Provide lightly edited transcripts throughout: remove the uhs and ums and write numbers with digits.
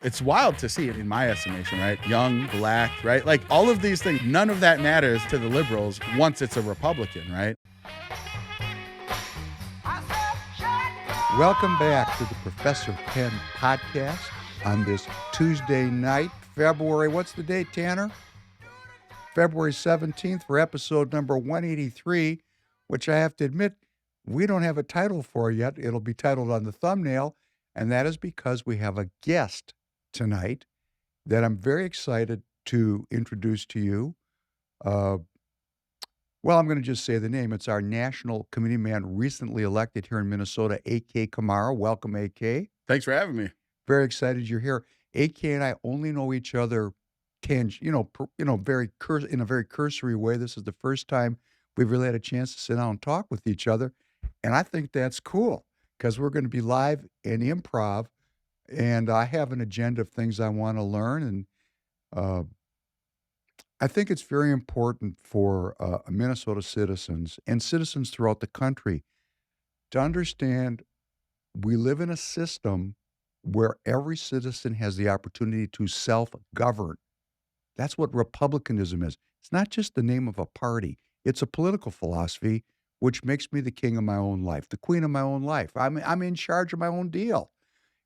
It's wild to see it in my estimation, right? Young, black, right? Like all of these things, none of that matters to the liberals once it's a Republican, right? Welcome back to the Professor Penn podcast on this Tuesday night, February, what's the date, Tanner? February 17th for episode number 183, which I have to admit, we don't have a title for yet. It'll be titled on the thumbnail, and that is because we have a guest tonight that I'm very excited to introduce to you. Well, I'm going to just say the name. It's our national committeeman recently elected here in Minnesota, A.K. Kamara. Welcome, A.K. Thanks for having me. Very excited you're here. A.K. and I only know each other in a very cursory way. This is the first time we've really had a chance to sit down and talk with each other. And I think that's cool because we're going to be live and improv. And I have an agenda of things I want to learn. And I think it's very important for Minnesota citizens and citizens throughout the country to understand we live in a system where every citizen has the opportunity to self-govern. That's what republicanism is. It's not just the name of a party. It's a political philosophy which makes me the king of my own life, the queen of my own life. I'm in charge of my own deal.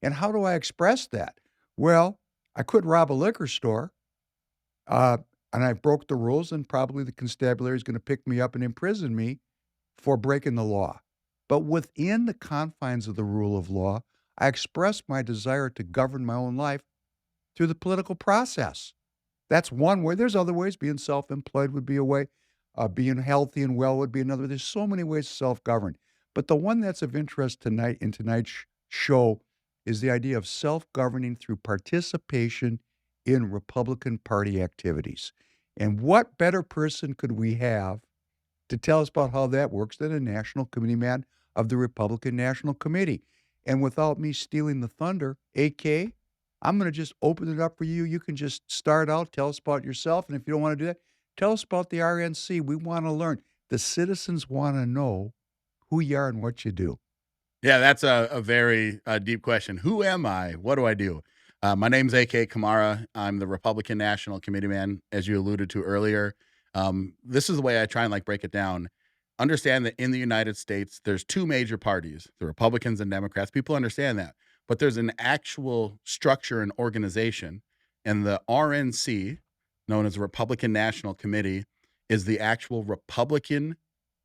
And how do I express that? Well, I could rob a liquor store, and I broke the rules, and probably the constabulary is going to pick me up and imprison me for breaking the law. But within the confines of the rule of law, I express my desire to govern my own life through the political process. That's one way. There's other ways. Being self-employed would be a way. Being healthy and well would be another. There's so many ways to self-govern. But the one that's of interest tonight in tonight's show is the idea of self-governing through participation in Republican Party activities. And what better person could we have to tell us about how that works than a national committeeman of the Republican National Committee? And without me stealing the thunder, AK, I'm going to just open it up for you. You can just start out, tell us about yourself. And if you don't want to do that, tell us about the RNC. We want to learn. The citizens want to know who you are and what you do. Yeah, that's a very deep question. Who am I? What do I do? My name's A.K. Kamara. I'm the Republican National Committeeman, as you alluded to earlier. This is the way I try and break it down. Understand that in the United States, there's two major parties, the Republicans and Democrats. People understand that. But there's an actual structure and organization. And the RNC, known as the Republican National Committee, is the actual Republican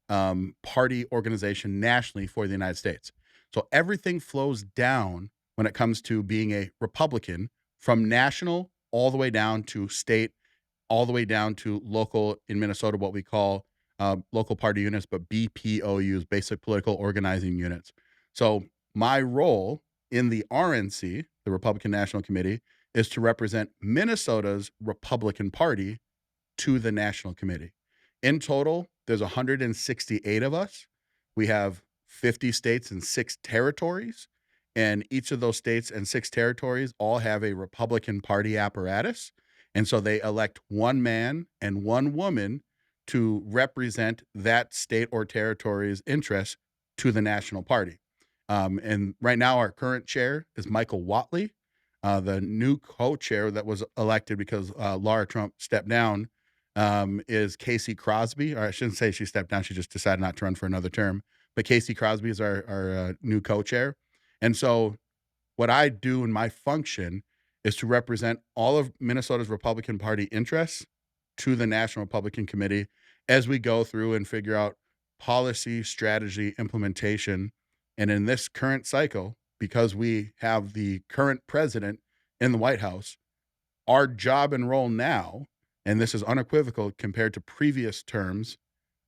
party organization nationally for the United States. So everything flows down when it comes to being a Republican, from national all the way down to state, all the way down to local in Minnesota, what we call local party units, but BPOUs, basic political organizing units. So my role in the RNC, the Republican National Committee, is to represent Minnesota's Republican Party to the National Committee. In total, there's 168 of us. We have 50 states and 6 territories, and each of those states and 6 territories all have a Republican Party apparatus. And so they elect one man and one woman to represent that state or territory's interests to the national party. And right now, our current chair is Michael Whatley. The new co-chair that was elected because Laura Trump stepped down is Casey Crosby. Or I shouldn't say she stepped down. She just decided not to run for another term. But Casey Crosby is our new co-chair. And so what I do in my function is to represent all of Minnesota's Republican Party interests to the National Republican Committee as we go through and figure out policy, strategy, implementation. And in this current cycle, because we have the current president in the White House, our job and role now, and this is unequivocal compared to previous terms,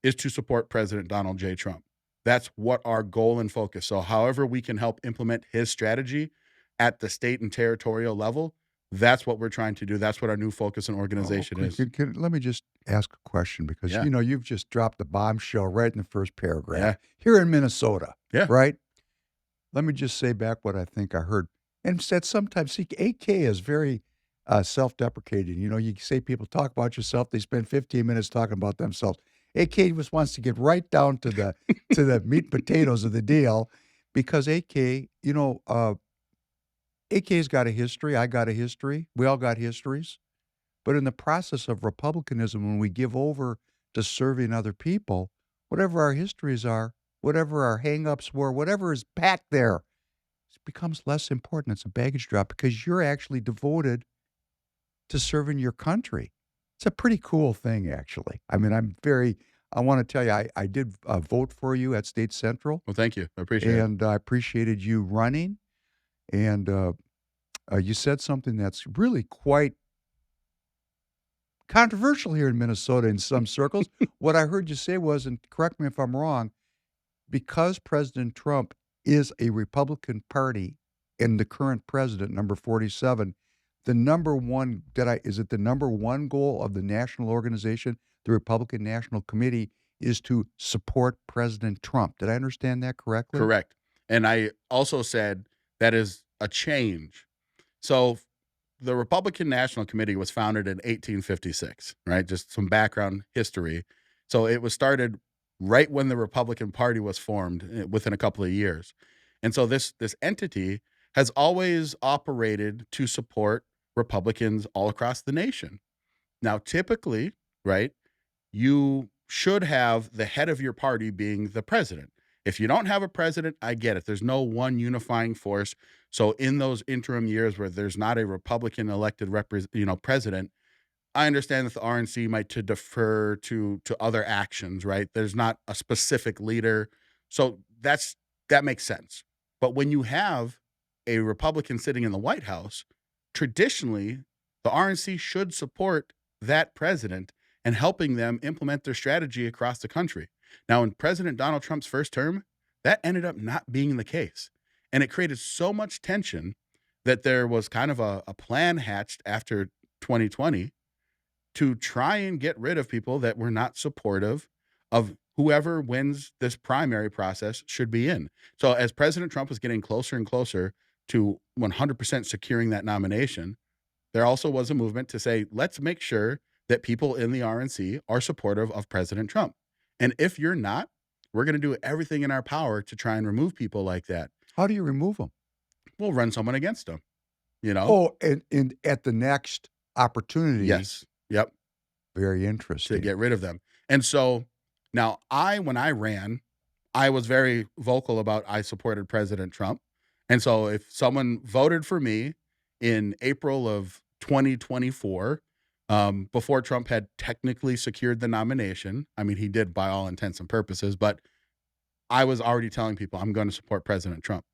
is to support President Donald J. Trump. That's what our goal and focus. So however we can help implement his strategy at the state and territorial level, that's what we're trying to do. That's what our new focus and organization is. Let me just ask a question because, you've just dropped the bombshell right in the first paragraph. Yeah. Here in Minnesota, Yeah. right? Let me just say back what I think I heard. And said sometimes, see, AK is very self-deprecating. You say people talk about yourself. They spend 15 minutes talking about themselves. AK just wants to get right down to the to the meat and potatoes of the deal because AK, AK's got a history. I got a history. We all got histories. But in the process of republicanism, when we give over to serving other people, whatever our histories are, whatever our hangups were, whatever is back there, it becomes less important. It's a baggage drop because you're actually devoted to serving your country. It's a pretty cool thing, actually. I mean, I want to tell you, I did vote for you at State Central, Well, thank you. I appreciate it. and I appreciated you running. And you said something that's really quite controversial here in Minnesota in some circles. What I heard you say was, and correct me if I'm wrong, because President Trump is a Republican Party and the current president, number 47, the number one, is it the number one goal of the national organization, the Republican National Committee, is to support President Trump. Did I understand that correctly? Correct. And I also said that is a change. So the Republican National Committee was founded in 1856, right? Just some background history. So it was started right when the Republican Party was formed within a couple of years. And so this entity has always operated to support Republicans all across the nation. Now, typically, right, you should have the head of your party being the president. If you don't have a president, I get it. There's no one unifying force. So in those interim years where there's not a Republican elected president, I understand that the RNC might to defer to other actions, right? There's not a specific leader. So that makes sense. But when you have a Republican sitting in the White House, traditionally the RNC should support that president and helping them implement their strategy across the country. Now, in President Donald Trump's first term, that ended up not being the case. And it created so much tension that there was kind of a plan hatched after 2020 to try and get rid of people that were not supportive of whoever wins this primary process should be in. So as President Trump was getting closer and closer to 100% securing that nomination, there also was a movement to say, let's make sure that people in the RNC are supportive of President Trump. And if you're not, we're going to do everything in our power to try and remove people like that. How do you remove them? We'll run someone against them, Oh, and at the next opportunity. Yes. Yep. Very interesting. To get rid of them. And so now when I ran, I was very vocal about I supported President Trump. And so if someone voted for me in April of 2024, before Trump had technically secured the nomination, I mean, he did by all intents and purposes, but I was already telling people I'm going to support President Trump.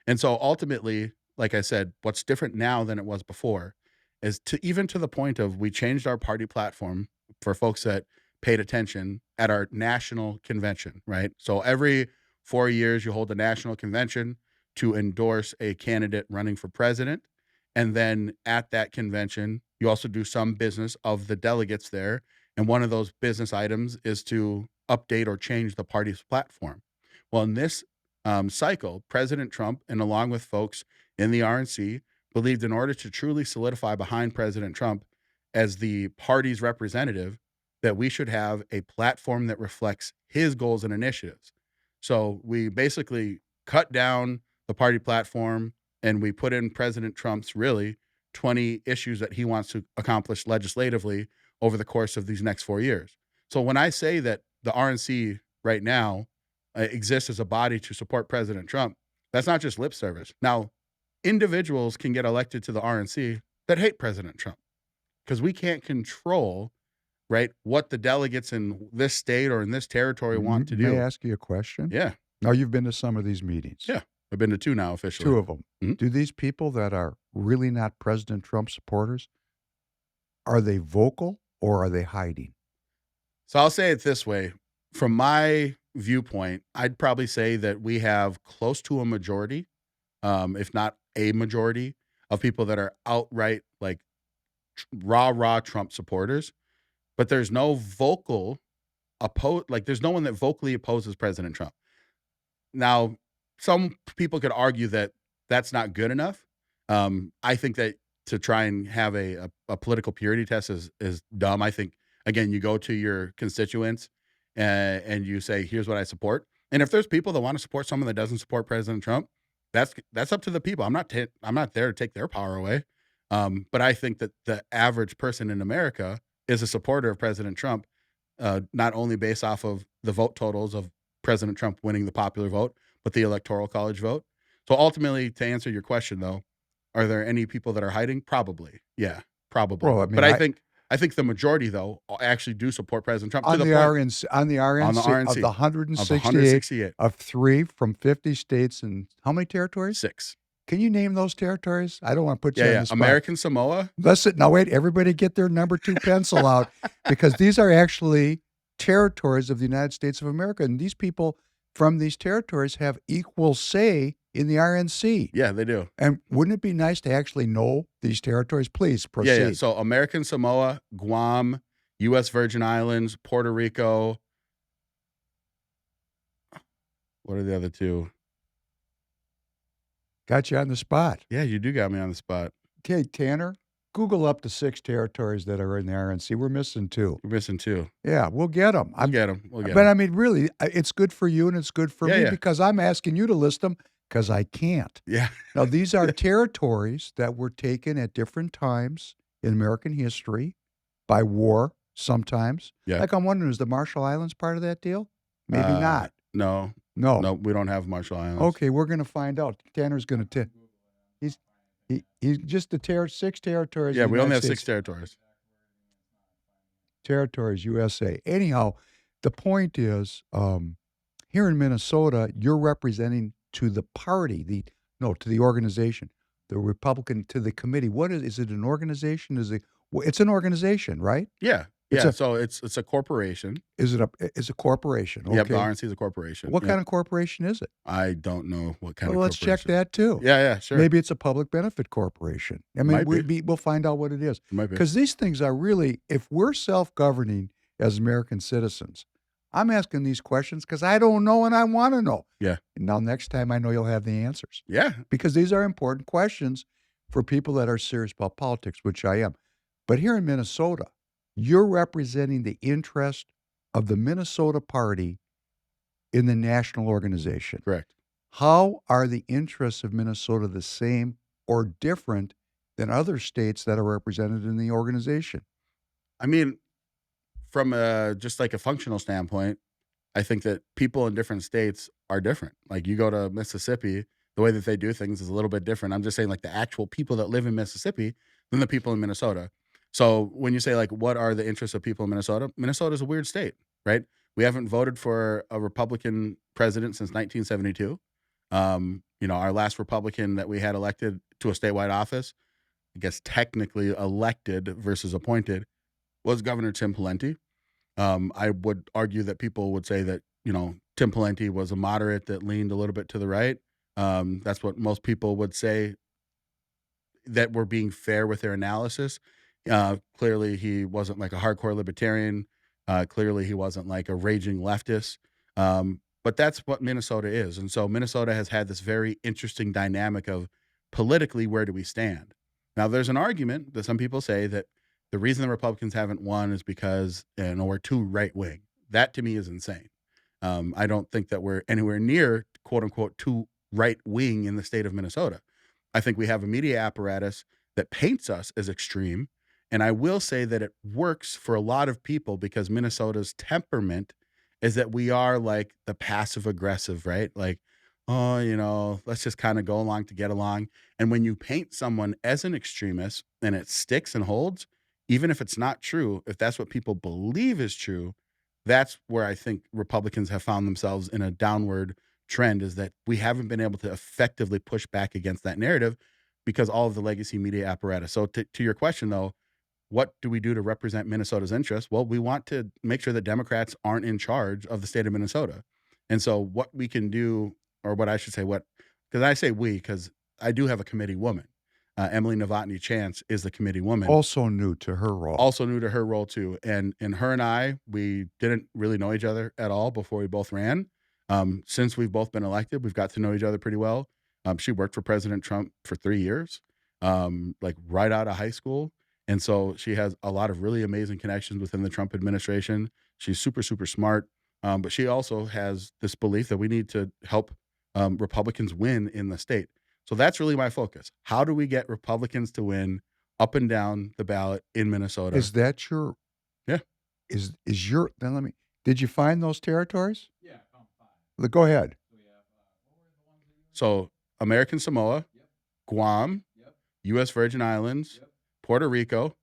And so ultimately, like I said, what's different now than it was before is even to the point of we changed our party platform for folks that paid attention at our national convention, right? So every 4 years, you hold a national convention to endorse a candidate running for president. And then at that convention, you also do some business of the delegates there. And one of those business items is to update or change the party's platform. Well, in this cycle, President Trump, and along with folks in the RNC, believed in order to truly solidify behind President Trump as the party's representative, that we should have a platform that reflects his goals and initiatives. So we basically cut down the party platform and we put in President Trump's really 20 issues that he wants to accomplish legislatively over the course of these next 4 years. So when I say that the RNC right now exists as a body to support President Trump, that's not just lip service. Now, individuals can get elected to the RNC that hate President Trump because we can't control, right, what the delegates in this state or in this territory want to do. May I ask you a question? Yeah. Now, you've been to some of these meetings. Yeah. I've been to 2 now officially. 2 of them. Mhm. Do these people that are really not President Trump supporters, are they vocal or are they hiding? So I'll say it this way. From my viewpoint, I'd probably say that we have close to a majority, if not a majority, of people that are outright like raw Trump supporters. But there's no vocal there's no one that vocally opposes President Trump. Now, some people could argue that that's not good enough. I think that to try and have a political purity test is dumb. I think, again, you go to your constituents and you say, here's what I support. And if there's people that want to support someone that doesn't support President Trump, That's up to the people. I'm not there to take their power away. But I think that the average person in America is a supporter of President Trump, not only based off of the vote totals of President Trump winning the popular vote, but the electoral college vote. So ultimately, to answer your question, though, are there any people that are hiding? Probably, yeah, probably. Well, I But mean, I think the majority, though, actually do support President Trump to on the the point RNC on the on the RNC of RNC the of the 168 168 of 3 from 50 states and how many territories? 6. Can you name those territories? I don't wanna put you Yeah, on yeah. the spot. American Samoa. Listen, now wait, everybody get their number 2 pencil out because these are actually territories of the United States of America, and these people from these territories have equal say in the RNC. Yeah, they do. And wouldn't it be nice to actually know these territories? Please Yeah, yeah. proceed. So American Samoa, Guam, U.S. Virgin Islands, Puerto Rico. What are the other 2? Got you on the spot. Yeah, you do got me on the spot. Okay, Tanner, Google up the 6 territories that are in the RNC. We're missing 2. We're missing 2. Yeah, we'll get them. We'll get them. We'll get But I 'em. mean, really, it's good for you and it's good for Yeah, me yeah. because I'm asking you to list them because I can't. Yeah. Now, these are territories that were taken at different times in American history by war sometimes. Yeah. Like I'm wondering, is the Marshall Islands part of that deal? Maybe not. No. No. No, we don't have Marshall Islands. Okay, we're going to find out. Tanner's going to he's just the 6 territories. Yeah, in the we only have United 6 States. territories. Territories, USA. Anyhow, the point is, here in Minnesota, you're representing to the party, to the organization, the Republican, to the committee. What is it an organization? It's an organization, right? Yeah. It's Yeah, a- so it's a corporation. Is it it's a corporation? Okay. Yep, the RNC is a corporation. What Yep. kind of corporation is it? I don't know what kind Well, of let's check corporation. that too. Yeah, yeah, sure. Maybe it's a public benefit corporation. I mean, Might be. we'll find out what it is. It might be. Because these things are really, if we're self-governing as American citizens, I'm asking these questions because I don't know and I want to know. Yeah. And now next time I know you'll have the answers Yeah. because these are important questions for people that are serious about politics, which I am. But here in Minnesota, you're representing the interest of the Minnesota Party in the national organization. Correct. How are the interests of Minnesota the same or different than other states that are represented in the organization? I mean, from just like a functional standpoint, I think that people in different states are different. Like you go to Mississippi, the way that they do things is a little bit different. I'm just saying like the actual people that live in Mississippi than the people in Minnesota. So when you say like what are the interests of people in Minnesota? Minnesota is a weird state, right? We haven't voted for a Republican president since 1972. Our last Republican that we had elected to a statewide office, I guess technically elected versus appointed, was Governor Tim Pawlenty. I would argue that people would say that, Tim Pawlenty was a moderate that leaned a little bit to the right. That's what most people would say, that we're being fair with their analysis. Clearly, he wasn't like a hardcore libertarian. Clearly, he wasn't like a raging leftist. But that's what Minnesota is. And so Minnesota has had this very interesting dynamic of politically, where do we stand? Now, there's an argument that some people say that the reason the Republicans haven't won is because we're too right wing. That to me is insane. I don't think that we're anywhere near quote unquote too right wing in the state of Minnesota. I think we have a media apparatus that paints us as extreme. And I will say that it works for a lot of people because Minnesota's temperament is that we are like the passive aggressive, right? Like, oh, let's just kind of go along to get along. And when you paint someone as an extremist and it sticks and holds, even if it's not true, if that's what people believe is true, that's where I think Republicans have found themselves in a downward trend, is that we haven't been able to effectively push back against that narrative because all of the legacy media apparatus. So to your question, though, what do we do to represent Minnesota's interests? Well, we want to make sure that Democrats aren't in charge of the state of Minnesota. And so what we can do, or what I should say, because I say we, because I do have a committee woman. Emily Novotny Chance is the committee woman. Also new to her role. Also new to her role too. And her and I, we didn't really know each other at all before we both ran. Since we've both been elected, we've got to know each other pretty well. She worked for President Trump for 3 years, like right out of high school. And so she has a lot of really amazing connections within the Trump administration. She's super, super smart. But she also has this belief that we need to help Republicans win in the state. So that's really my focus. How do we get Republicans to win up and down the ballot in Minnesota? Is that your Yeah. is your then let me did you find those territories? Yeah, I found 5. Go ahead. So American Samoa, Guam, U.S. Virgin Islands, Puerto Rico,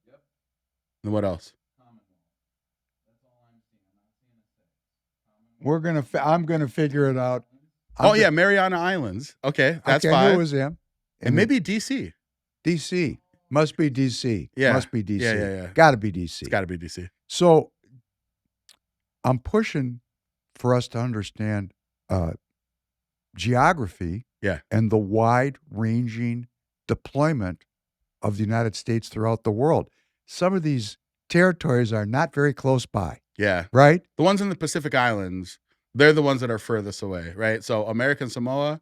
and what else? I'm gonna figure it out. Yeah, Mariana Islands. Okay, that's okay, I knew it 5. was them. And maybe DC. DC. Must be DC. Yeah. Must be DC. Yeah. Gotta be DC. It's got to be DC. So I'm pushing for us to understand geography Yeah. and the wide-ranging deployment of the United States throughout the world. Some of these territories are not very close by, Yeah. right? The ones in the Pacific Islands, they're the ones that are furthest away, right? So American Samoa,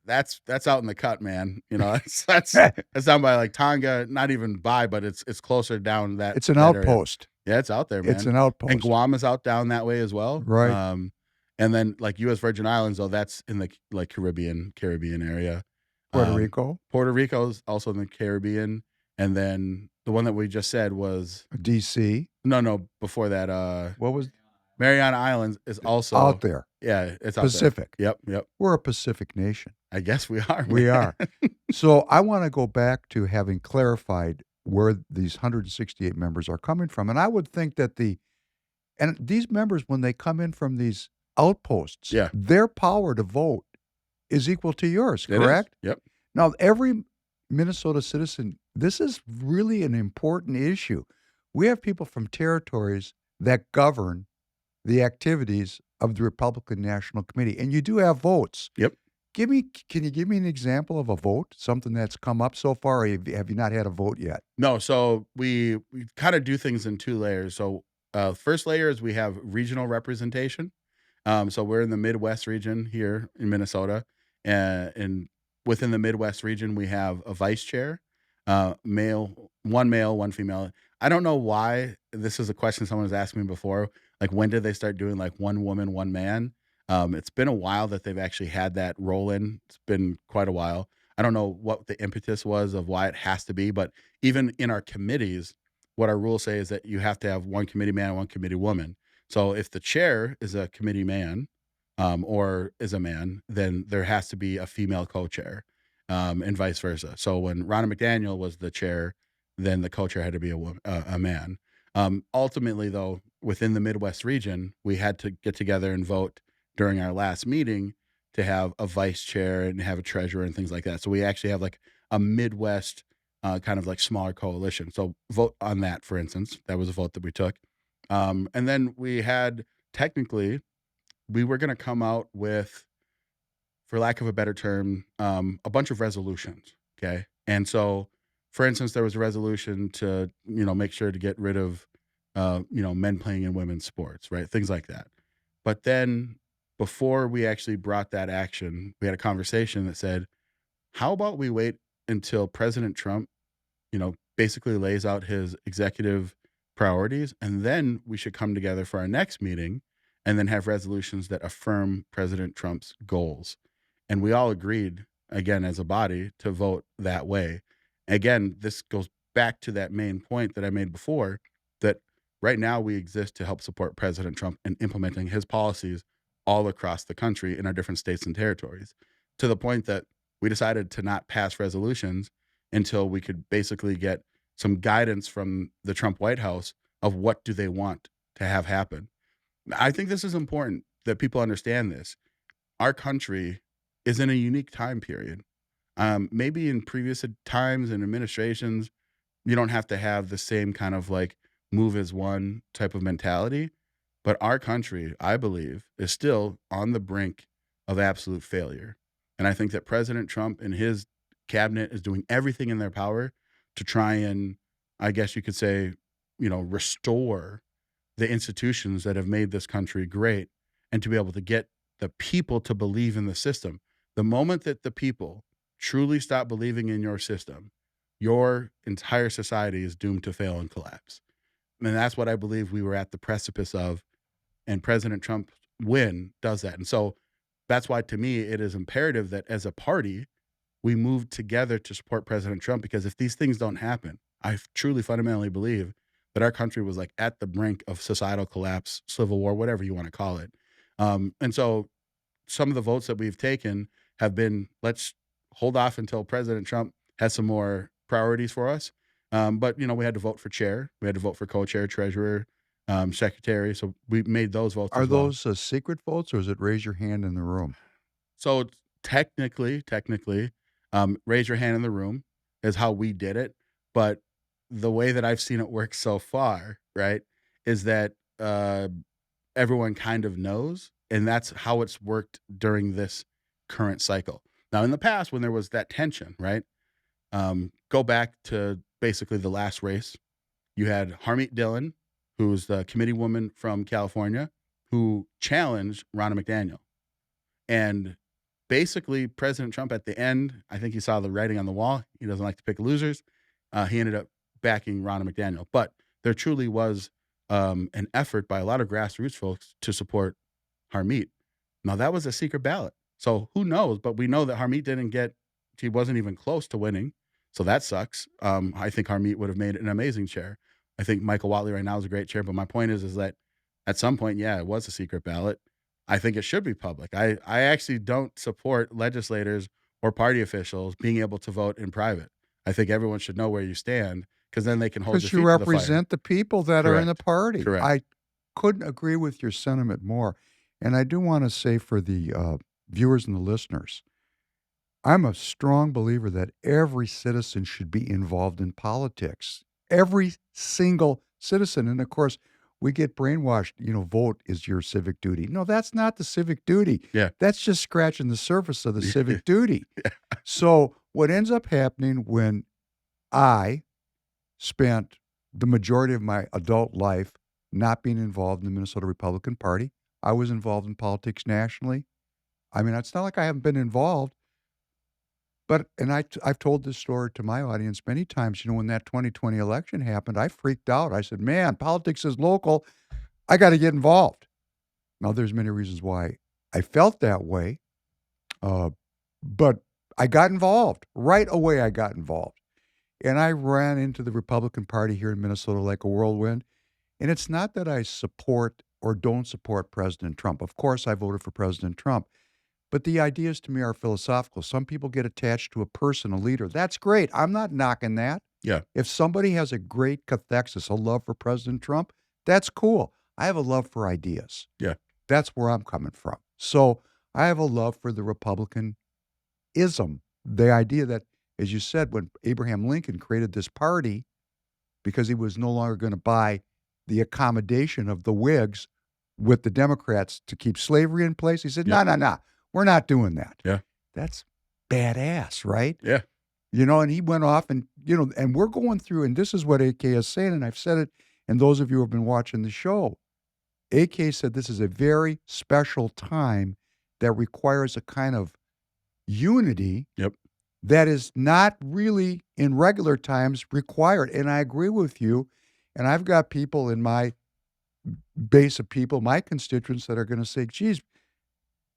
that's out in the cut, man. You know, that's down by like Tonga, not even by, but it's closer down that. It's an that area. outpost. Yeah, it's out there, man. It's an outpost. And Guam is out down that way as well. Right. And then like U.S. Virgin Islands, though, that's in the like Caribbean area. Puerto Rico. Puerto Rico is also in the Caribbean. And then the one that we just said was DC. No, before that. What was Mariana Islands is also out there. Yeah, it's out Pacific. there. Yep. We're a Pacific nation. I guess we are. We are. So I want to go back to having clarified where these 168 members are coming from. And I would think that these members, when they come in from these outposts, Yeah. their power to vote is equal to yours, It is. correct? Yep. Now, every Minnesota citizen, this is really an important issue. We have people from territories that govern the activities of the Republican National Committee, and you do have votes. Yep. Can you give me an example of a vote, something that's come up so far, or have you not had a vote yet? No, so we kind of do things in 2 layers. So first layer is we have regional representation. So we're in the Midwest region here in Minnesota, and within the Midwest region, we have a vice chair, male, one female. I don't know why this is a question someone was asking me before. Like, when did they start doing like one woman, one man? It's been a while that they've actually had that roll in. It's been quite a while. I don't know what the impetus was of why it has to be, but even in our committees, what our rules say is that you have to have one committee man and one committee woman. So if the chair is a committee man or is a man, then there has to be a female co-chair and vice versa. So when Ronna McDaniel was the chair, then the co-chair had to be a man. Ultimately, though, within the Midwest region, we had to get together and vote during our last meeting to have a vice chair and have a treasurer and things like that. So we actually have like a Midwest kind of like smaller coalition. So vote on that, for instance. That was a vote that we took. And then we had, technically, we were going to come out with, for lack of a better term, a bunch of resolutions. Okay. And so, for instance, there was a resolution to, make sure to get rid of, men playing in women's sports, right? Things like that. But then before we actually brought that action, we had a conversation that said, how about we wait until President Trump, basically lays out his executive priorities, and then we should come together for our next meeting and then have resolutions that affirm President Trump's goals. And we all agreed, again, as a body, to vote that way. Again, this goes back to that main point that I made before, that right now we exist to help support President Trump in implementing his policies all across the country in our different states and territories, to the point that we decided to not pass resolutions until we could basically get some guidance from the Trump White House of what do they want to have happen. I think this is important that people understand this. Our country is in a unique time period. Maybe in previous times and administrations, you don't have to have the same kind of like move as one type of mentality. But our country, I believe, is still on the brink of absolute failure. And I think that President Trump and his cabinet is doing everything in their power to try and, I guess you could say, restore the institutions that have made this country great, and to be able to get the people to believe in the system. The moment that the people truly stop believing in your system, your entire society is doomed to fail and collapse. And that's what I believe we were at the precipice of. And President Trump's win does that. And so that's why to me it is imperative that as a party we move together to support President Trump, because if these things don't happen, I truly fundamentally believe that our country was like at the brink of societal collapse, civil war, whatever you want to call it. And so some of the votes that we've taken have been, let's hold off until President Trump has some more priorities for us. But we had to vote for chair, we had to vote for co-chair, treasurer, secretary. So we made those votes Are as well. those secret votes, or is it raise your hand in the room? So technically, raise your hand in the room is how we did it. But the way that I've seen it work so far, right, is that everyone kind of knows, and that's how it's worked during this current cycle. Now, in the past, when there was that tension, right, go back to basically the last race, you had Harmeet Dillon, who was the committee woman from California, who challenged Ronna McDaniel. And basically, President Trump at the end, I think he saw the writing on the wall. He doesn't like to pick losers. He ended up backing Ronna McDaniel. But there truly was an effort by a lot of grassroots folks to support Harmeet. Now, that was a secret ballot. So who knows? But we know that Harmeet she wasn't even close to winning. So that sucks. I think Harmeet would have made an amazing chair. I think Michael Watley right now is a great chair. But my point is that at some point, yeah, it was a secret ballot. I think it should be public. I actually don't support legislators or party officials being able to vote in private. I think everyone should know where you stand, because then they can hold your Because feet you to the fire. represent the people that are in the Correct. party. Correct. I couldn't agree with your sentiment more. And I do want to say for the viewers and the listeners, I'm a strong believer that every citizen should be involved in politics. Every single citizen. And of course, we get brainwashed, vote is your civic duty. No, that's not the civic duty. Yeah. That's just scratching the surface of the civic duty. So what ends up happening when I spent the majority of my adult life not being involved in the Minnesota Republican Party, I was involved in politics nationally. I mean, it's not like I haven't been involved. But, and I've told this story to my audience many times, when that 2020 election happened, I freaked out. I said, man, politics is local. I got to get involved. Now, there's many reasons why I felt that way. But I got involved. Right away, I got involved. And I ran into the Republican Party here in Minnesota like a whirlwind. And it's not that I support or don't support President Trump. Of course, I voted for President Trump. But the ideas to me are philosophical. Some people get attached to a person, a leader. That's great. I'm not knocking that. Yeah. If somebody has a great cathexis, a love for President Trump, that's cool. I have a love for ideas. Yeah. That's where I'm coming from. So I have a love for the Republicanism, the idea that, as you said, when Abraham Lincoln created this party, because he was no longer going to buy the accommodation of the Whigs with the Democrats to keep slavery in place, he said, no. We're not doing that. Yeah. That's badass, right? Yeah. And he went off and, and we're going through, and this is what AK is saying, and I've said it, and those of you who have been watching the show, AK said this is a very special time that requires a kind of unity that is not really in regular times required. And I agree with you. And I've got people in my base of people, my constituents, that are going to say, geez,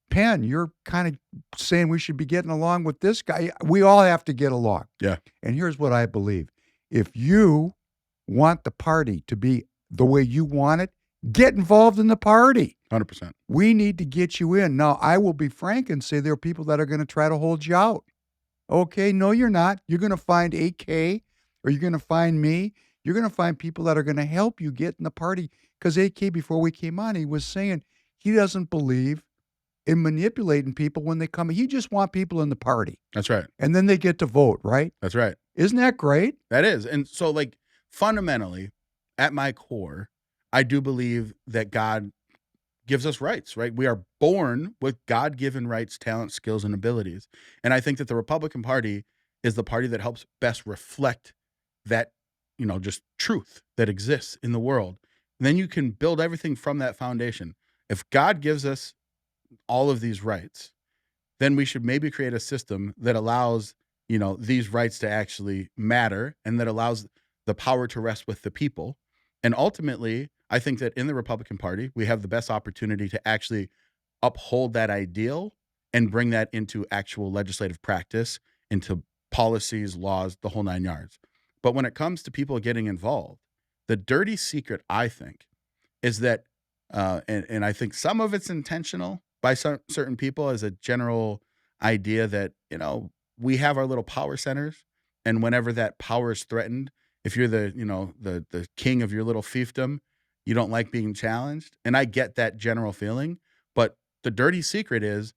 Penn, you're kind of saying we should be getting along with this guy. We all have to get along. Yeah. And here's what I believe. If you want the party to be the way you want it, get involved in the party. 100%. We need to get you in. Now, I will be frank and say there are people that are going to try to hold you out. Okay, no, you're not. You're going to find AK, or you're going to find me. You're going to find people that are going to help you get in the party. Because AK, before we came on, he was saying he doesn't believe in manipulating people when they come. He just wants people in the party. That's right. And then they get to vote, right? That's right. Isn't that great? That is. And so, like, fundamentally, at my core, I do believe that God gives us rights, right? We are born with God-given rights, talents, skills, and abilities. And I think that the Republican Party is the party that helps best reflect that, just truth that exists in the world. And then you can build everything from that foundation. If God gives us all of these rights, then we should maybe create a system that allows, these rights to actually matter, and that allows the power to rest with the people. And ultimately, I think that in the Republican Party, we have the best opportunity to actually uphold that ideal and bring that into actual legislative practice, into policies, laws, the whole 9 yards. But when it comes to people getting involved, the dirty secret, I think, is that, and I think some of it's intentional by some certain people as a general idea that, we have our little power centers, and whenever that power is threatened, if you're the king of your little fiefdom, you don't like being challenged. And I get that general feeling, but the dirty secret is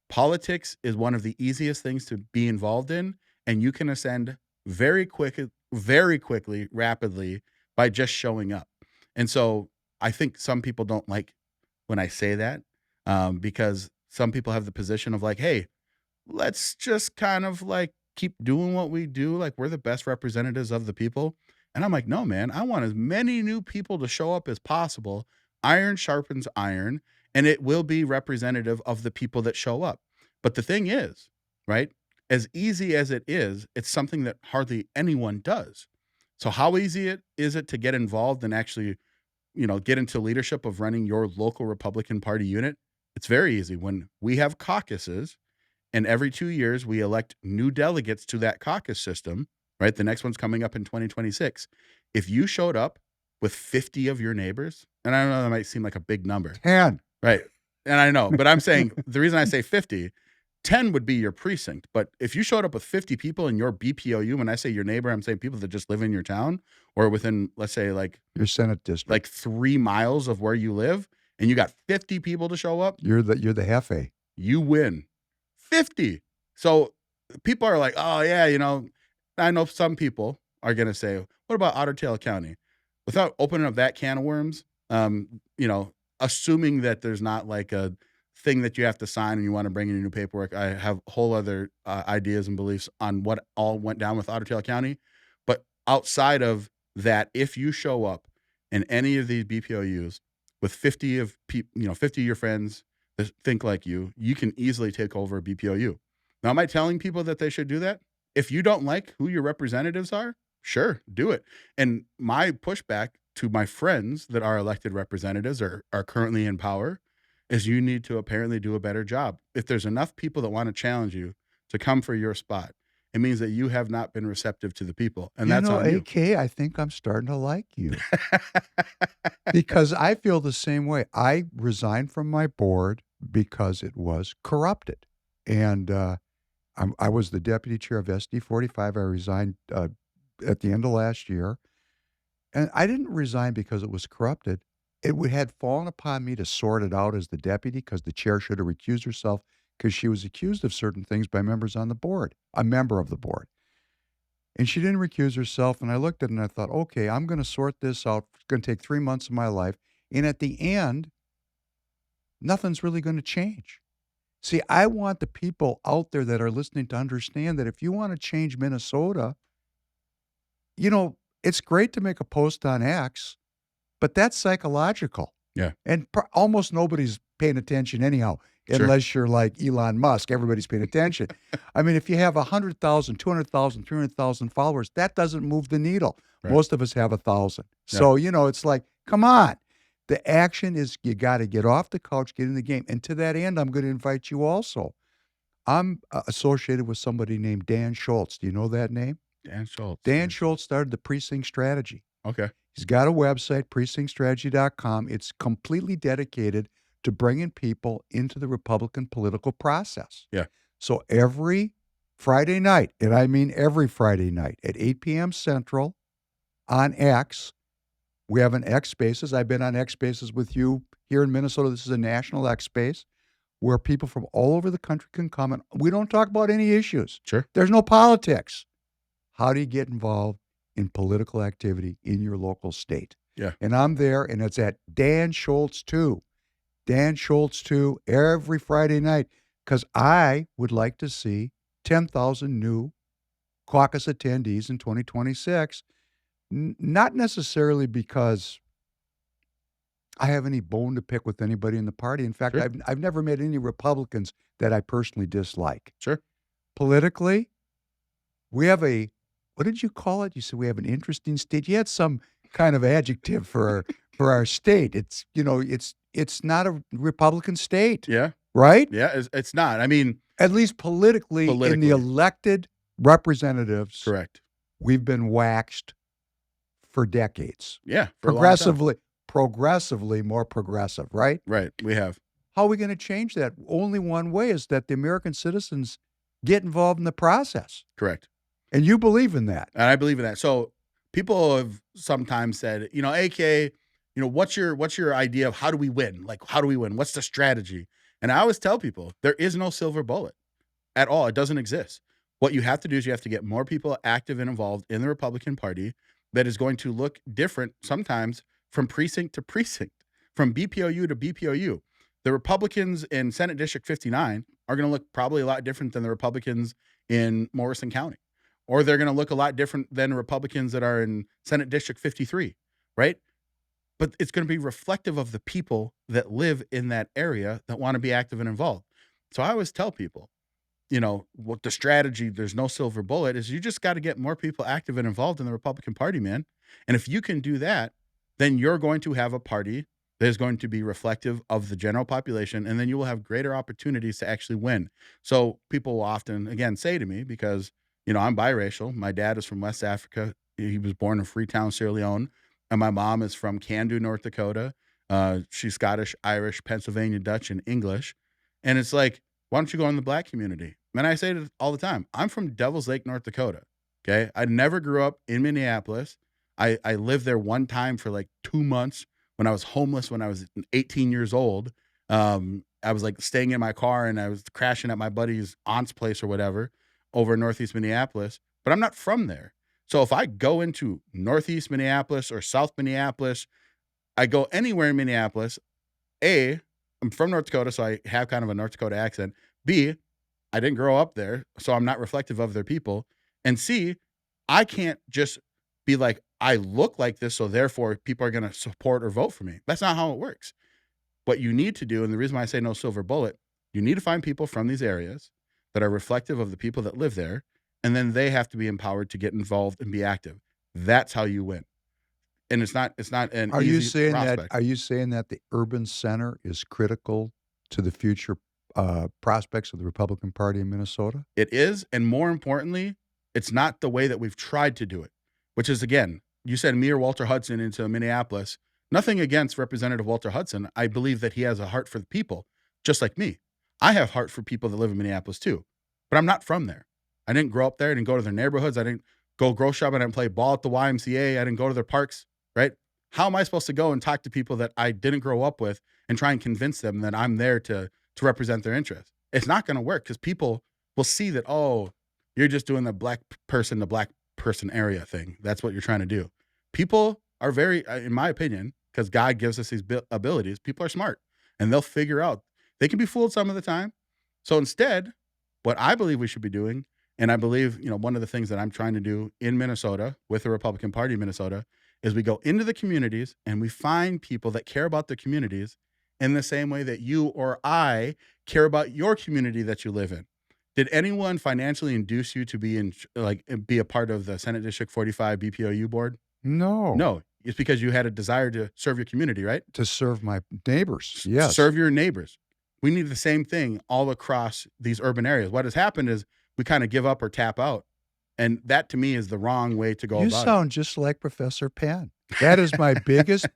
politics is one of the easiest things to be involved in, and you can ascend very quickly, rapidly by just showing up. And so I think some people don't like when I say that, because some people have the position of like, hey, let's just kind of like keep doing what we do. Like we're the best representatives of the people. And I'm like, no, man, I want as many new people to show up as possible. Iron sharpens iron, and it will be representative of the people that show up. But the thing is, right, as easy as it is, it's something that hardly anyone does. So how easy is it to get involved and actually, get into leadership of running your local Republican Party unit? It's very easy. When we have caucuses, and every 2 years we elect new delegates to that caucus system, right? The next one's coming up in 2026. If you showed up with 50 of your neighbors, and I know that might seem like a big number. 10. Right. And I know, but I'm saying the reason I say 50, 10 would be your precinct. But if you showed up with 50 people in your BPOU, when I say your neighbor, I'm saying people that just live in your town or within, let's say, like your Senate district, like 3 miles of where you live, and you got 50 people to show up, you're the Hefe. You win. 50. So people are like, oh yeah, I know some people are going to say, what about Otter Tail County? Without opening up that can of worms, assuming that there's not like a thing that you have to sign and you want to bring in new paperwork, I have whole other ideas and beliefs on what all went down with Otter Tail County. But outside of that, if you show up in any of these BPOUs with 50 of 50 of your friends that think like you can easily take over a BPOU. Now, am I telling people that they should do that? If you don't like who your representatives are, sure, do it. And my pushback to my friends that are elected representatives or are currently in power is you need to apparently do a better job. If there's enough people that want to challenge you to come for your spot, it means that you have not been receptive to the people. And that's on you. AK, I think I'm starting to like you. Because I feel the same way. I resigned from my board because it was corrupted. And I was the deputy chair of SD 45. I resigned at the end of last year. And I didn't resign because it was corrupted. It had fallen upon me to sort it out as the deputy because the chair should have recused herself because she was accused of certain things by members on the board, a member of the board. And she didn't recuse herself. And I looked at it and I thought, okay, I'm going to sort this out. It's going to take 3 months of my life. And at the end, nothing's really going to change. See, I want the people out there that are listening to understand that if you want to change Minnesota, it's great to make a post on X, but that's psychological. Yeah. And almost nobody's paying attention anyhow, unless you're like Elon Musk. Everybody's paying attention. I mean, if you have 100,000, 200,000, 300,000 followers, that doesn't move the needle. Right. Most of us have 1,000. Yeah. So, it's like, come on. The action is you got to get off the couch, get in the game. And to that end, I'm going to invite you also. I'm associated with somebody named Dan Schultz. Do you know that name? Dan Schultz. Dan Schultz started the Precinct Strategy. Okay. He's got a website, precinctstrategy.com. It's completely dedicated to bringing people into the Republican political process. Yeah. So every Friday night, and I mean every Friday night at 8 p.m. Central on X, we have an X Spaces. I've been on X Spaces with you here in Minnesota. This is a national X Space where people from all over the country can come, and we don't talk about any issues. Sure. There's no politics. How do you get involved in political activity in your local state? Yeah. And I'm there, and it's at Dan Schultz 2. Dan Schultz 2 every Friday night, because I would like to see 10,000 new caucus attendees in 2026. Not necessarily because I have any bone to pick with anybody in the party. In fact, sure. I've never met any Republicans that I personally dislike. Sure. Politically, we have what did you call it? You said we have an interesting state. You had some kind of adjective for our state. It's, it's not a Republican state. Yeah. right? Yeah, it's not. I mean, At least politically, in the politically, elected representatives, correct. we've been waxed for decades. Yeah, for a long time. Progressively more progressive, right? Right, we have. How are we gonna change that? Only one way is that the American citizens get involved in the process, Correct. and you believe in that. And I believe in that. So people have sometimes said, AK, what's your idea of how do we win? Like, how do we win? What's the strategy? And I always tell people there is no silver bullet at all. It doesn't exist. What you have to do is you have to get more people active and involved in the Republican Party that is going to look different sometimes from precinct to precinct, from BPOU to BPOU. The Republicans in Senate District 59 are going to look probably a lot different than the Republicans in Morrison County, or they're going to look a lot different than Republicans that are in Senate District 53, right? But it's going to be reflective of the people that live in that area that want to be active and involved. So I always tell people, what the strategy, there's no silver bullet, is you just got to get more people active and involved in the Republican Party, man. And if you can do that, then you're going to have a party that is going to be reflective of the general population, and then you will have greater opportunities to actually win. So people will often, again, say to me, because, I'm biracial. My dad is from West Africa. He was born in Freetown, Sierra Leone. And my mom is from Candu, North Dakota. She's Scottish, Irish, Pennsylvania, Dutch, and English. And it's like, why don't you go in the Black community? And I say it all the time. I'm from Devil's Lake, North Dakota. Okay. I never grew up in Minneapolis. I lived there one time for like 2 months when I was homeless, when I was 18 years old. I was like staying in my car and I was crashing at my buddy's aunt's place or whatever over in Northeast Minneapolis, but I'm not from there. So if I go into Northeast Minneapolis or South Minneapolis, I go anywhere in Minneapolis, A, I'm from North Dakota, so I have kind of a North Dakota accent. B, I didn't grow up there, so I'm not reflective of their people. And C, I can't just be like, I look like this, so therefore people are going to support or vote for me. That's not how it works. What you need to do, and the reason why I say no silver bullet, you need to find people from these areas that are reflective of the people that live there, and then they have to be empowered to get involved and be active. That's how you win. And it's not an Are you easy saying prospect. that? Are you saying that the urban center is critical to the future prospects of the Republican Party in Minnesota? It is, and more importantly, it's not the way that we've tried to do it, which is, again, you said me or Walter Hudson into Minneapolis. Nothing against Representative Walter Hudson. I believe that he has a heart for the people, just like me. I have heart for people that live in Minneapolis too, but I'm not from there. I didn't grow up there. I didn't go to their neighborhoods. I didn't go grocery shopping. I didn't play ball at the YMCA. I didn't go to their parks, right? How am I supposed to go and talk to people that I didn't grow up with and try and convince them that I'm there to represent their interests? It's not going to work because people will see that, oh, you're just doing the black person to black person area thing. That's what you're trying to do. People are very, in my opinion, because God gives us these abilities, people are smart and they'll figure out. They can be fooled some of the time. So instead, what I believe we should be doing, and I believe, one of the things that I'm trying to do in Minnesota with the Republican Party in Minnesota is we go into the communities and we find people that care about their communities in the same way that you or I care about your community that you live in. Did anyone financially induce you to be a part of the Senate District 45 BPOU board? No. No, it's because you had a desire to serve your community, right? To serve my neighbors. To Yes. serve your neighbors. We need the same thing all across these urban areas. What has happened is we kind of give up or tap out. And that to me is the wrong way to go You about it. sound just like Professor Penn. That is my biggest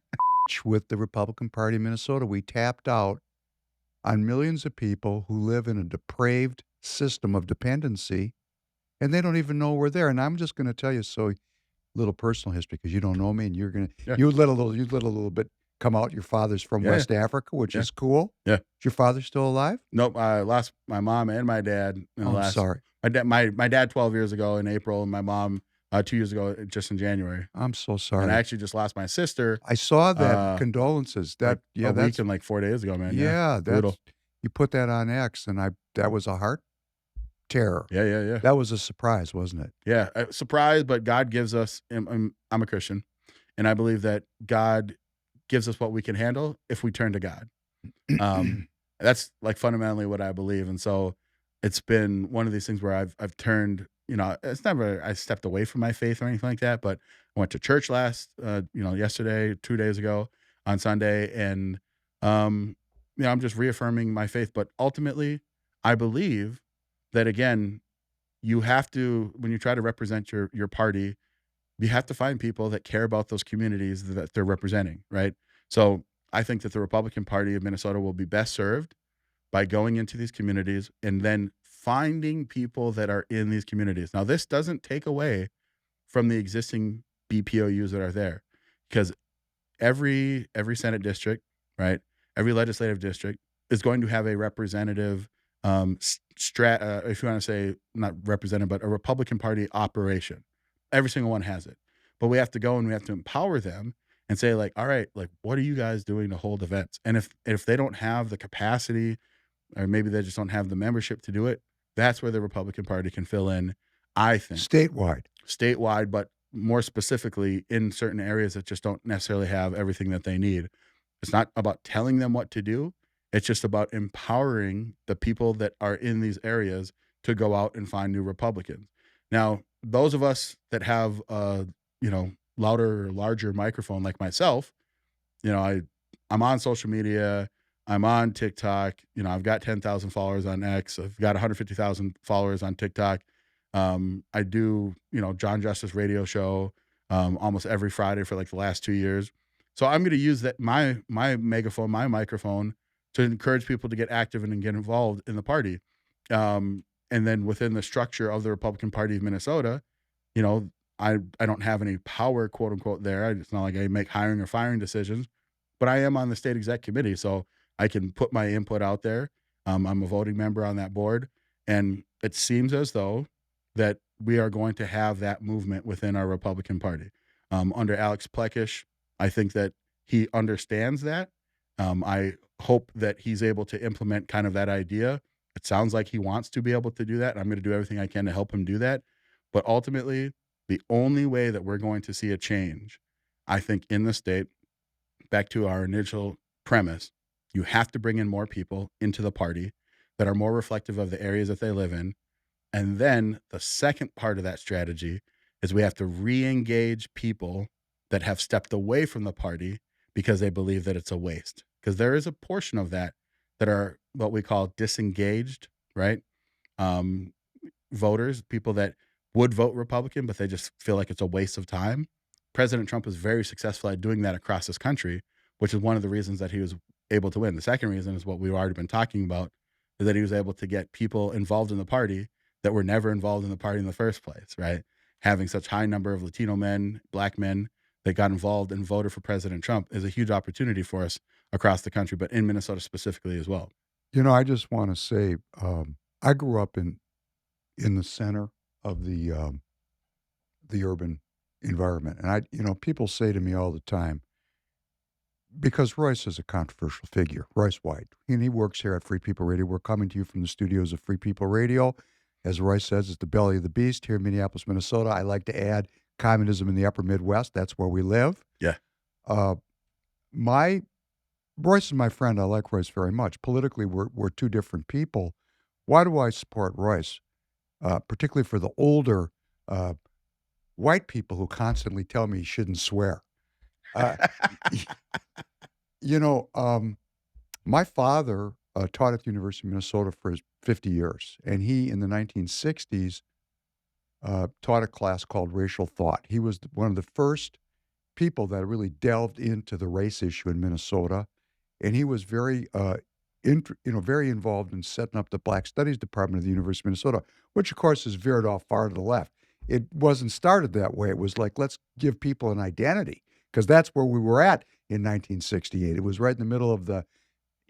with the Republican Party in Minnesota. We tapped out on millions of people who live in a depraved system of dependency, and they don't even know we're there. And I'm just going to tell you, so little personal history, because you don't know me, and you're going to Yeah. you let a little bit come out. Your father's from Yeah. West Africa, which Yeah. is cool. Yeah. Is your father still alive? Nope. I lost my mom and my dad in the I'm last. sorry. My dad 12 years ago in April, and my mom 2 years ago just in January. I'm so And sorry. I actually just lost my sister I saw that. uh, Condolences. That a that's week and like 4 days ago, man. yeah. Brutal. That's you put that on X, and that was a heart terror. Yeah. That was a surprise, wasn't it? Yeah, surprise, but God gives us. I'm a Christian, and I believe that God gives us what we can handle if we turn to God. That's like fundamentally what I believe, and so it's been one of these things where I've turned. It's never I stepped away from my faith or anything like that, but I went to church yesterday, 2 days ago on Sunday, and I'm just reaffirming my faith. But ultimately, I believe that, again, you have to, when you try to represent your party, you have to find people that care about those communities that they're representing, right? So I think that the Republican Party of Minnesota will be best served by going into these communities and then finding people that are in these communities. Now, this doesn't take away from the existing BPOUs that are there, because every Senate district, right? Every legislative district is going to have a representative, if you want to say not representative, but a Republican Party operation. Every single one has it. But we have to go and we have to empower them and say, like, all right, like, what are you guys doing to hold events? And if they don't have the capacity, or maybe they just don't have the membership to do it, that's where the Republican Party can fill in, I think, statewide, but more specifically in certain areas that just don't necessarily have everything that they need. It's not about telling them what to do. It's just about empowering the people that are in these areas to go out and find new Republicans. Now, those of us that have louder or larger microphone like myself, I'm on social media, I'm on TikTok, I've got 10,000 followers on X, I've got 150,000 followers on TikTok. I do, John Justice radio show almost every Friday for like the last 2 years. So I'm going to use that my megaphone, my microphone, to encourage people to get active and get involved in the party. And then within the structure of the Republican Party of Minnesota, I don't have any power, quote unquote, there. It's not like I make hiring or firing decisions, but I am on the state exec committee, so I can put my input out there. I'm a voting member on that board, and it seems as though that we are going to have that movement within our Republican Party. Under Alex Plekish, I think that he understands that. I hope that he's able to implement kind of that idea. It sounds like he wants to be able to do that, and I'm going to do everything I can to help him do that. But ultimately, the only way that we're going to see a change, I think, in the state, back to our initial premise, you have to bring in more people into the party that are more reflective of the areas that they live in. And then the second part of that strategy is we have to re-engage people that have stepped away from the party because they believe that it's a waste. Because there is a portion of that are what we call disengaged, right? Voters, people that would vote Republican, but they just feel like it's a waste of time. President Trump was very successful at doing that across this country, which is one of the reasons that he was able to win. The second reason is what we've already been talking about, is that he was able to get people involved in the party that were never involved in the party in the first place, right? Having such high number of Latino men, Black men that got involved and voted for President Trump is a huge opportunity for us across the country, but in Minnesota specifically as well. I just want to say, I grew up in the center of the urban environment, and people say to me all the time, because Royce is a controversial figure, Royce White, and he works here at Free People Radio. We're coming to you from the studios of Free People Radio. As Royce says, it's the belly of the beast here in Minneapolis, Minnesota. I like to add communism in the upper Midwest. That's where we live. Yeah. Royce is my friend. I like Royce very much. Politically, we're two different people. Why do I support Royce? Particularly for the older white people who constantly tell me he shouldn't swear. My father taught at the University of Minnesota for 50 years, and he, in the 1960s, taught a class called Racial Thought. He was one of the first people that really delved into the race issue in Minnesota, and he was very involved in setting up the Black Studies Department of the University of Minnesota, which, of course, has veered off far to the left. It wasn't started that way. It was like, let's give people an identity, because that's where we were at in 1968. It was right in the middle of the,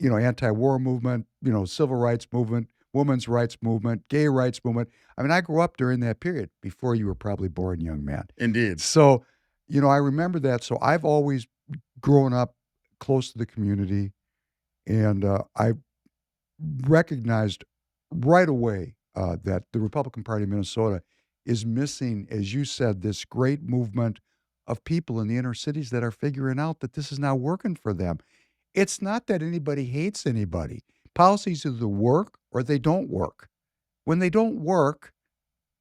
anti-war movement, civil rights movement, women's rights movement, gay rights movement. I mean, I grew up during that period before you were probably born, young man. Indeed. So, I remember that. So I've always grown up close to the community, and I recognized right away that the Republican Party of Minnesota is missing, as you said, this great movement of people in the inner cities that are figuring out that this is now working for them. It's not that anybody hates anybody. Policies either work or they don't work. When they don't work,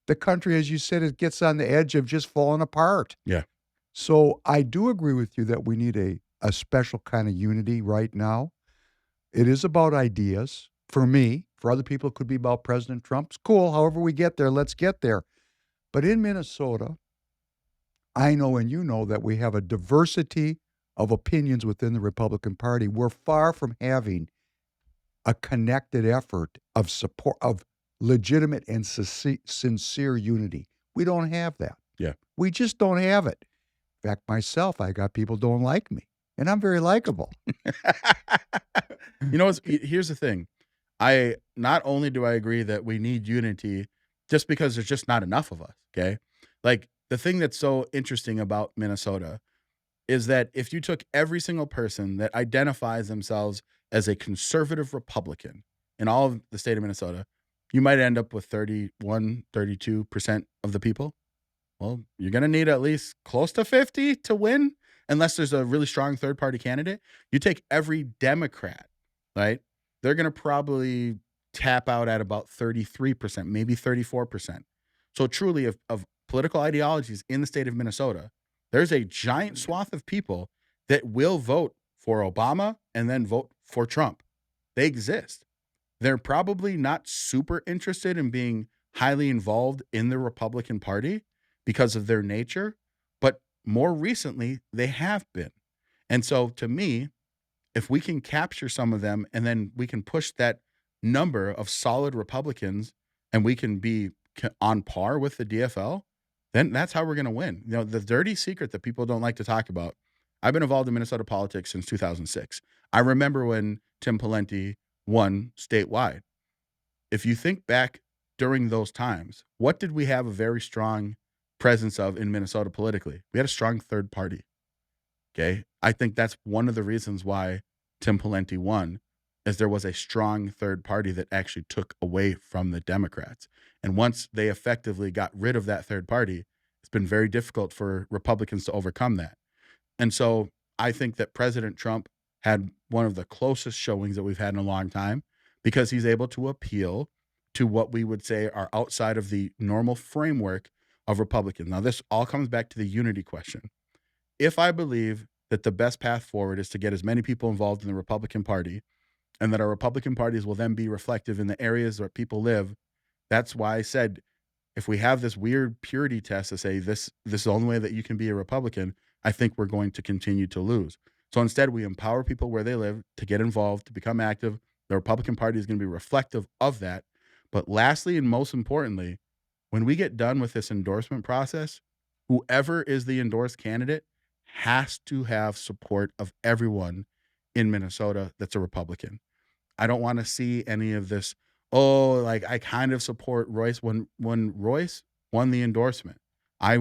the country, as you said, it gets on the edge of just falling apart. Yeah. So I do agree with you that we need a special kind of unity right now. It is about ideas. For me, for other people, it could be about President Trump's cool. However we get there, let's get there. But in Minnesota, I know and you know that we have a diversity of opinions within the Republican Party. We're far from having a connected effort of support, of legitimate and sincere unity. We don't have that. Yeah. We just don't have it. In fact, myself, I got people don't like me, and I'm very likable. Here's the thing. I not only do I agree that we need unity just because there's just not enough of us, okay? Like the thing that's so interesting about Minnesota is that if you took every single person that identifies themselves as a conservative Republican in all of the state of Minnesota, you might end up with 31, 32% of the people. Well, you're going to need at least close to 50 to win, unless there's a really strong third party candidate. You take every Democrat, right? They're going to probably tap out at about 33%, maybe 34%. So truly of political ideologies in the state of Minnesota, there's a giant swath of people that will vote for Obama and then vote for Trump. They exist. They're probably not super interested in being highly involved in the Republican Party because of their nature, but more recently, they have been. And so to me, if we can capture some of them and then we can push that number of solid Republicans and we can be on par with the DFL, then that's how we're going to win. The dirty secret that people don't like to talk about. I've been involved in Minnesota politics since 2006. I remember when Tim Pawlenty won statewide. If you think back during those times, what did we have a very strong presence of in Minnesota politically? We had a strong third party. Okay. I think that's one of the reasons why Tim Pawlenty won, is there was a strong third party that actually took away from the Democrats. And once they effectively got rid of that third party, it's been very difficult for Republicans to overcome that. And so I think that President Trump had one of the closest showings that we've had in a long time because he's able to appeal to what we would say are outside of the normal framework of Republicans. Now, this all comes back to the unity question. If I believe that the best path forward is to get as many people involved in the Republican Party and that our Republican parties will then be reflective in the areas where people live, that's why I said, if we have this weird purity test to say this is the only way that you can be a Republican, I think we're going to continue to lose. So instead, we empower people where they live to get involved, to become active. The Republican Party is going to be reflective of that. But lastly, and most importantly, when we get done with this endorsement process, whoever is the endorsed candidate has to have support of everyone in Minnesota that's a Republican. I don't want to see any of this, I kind of support Royce. When Royce won the endorsement, I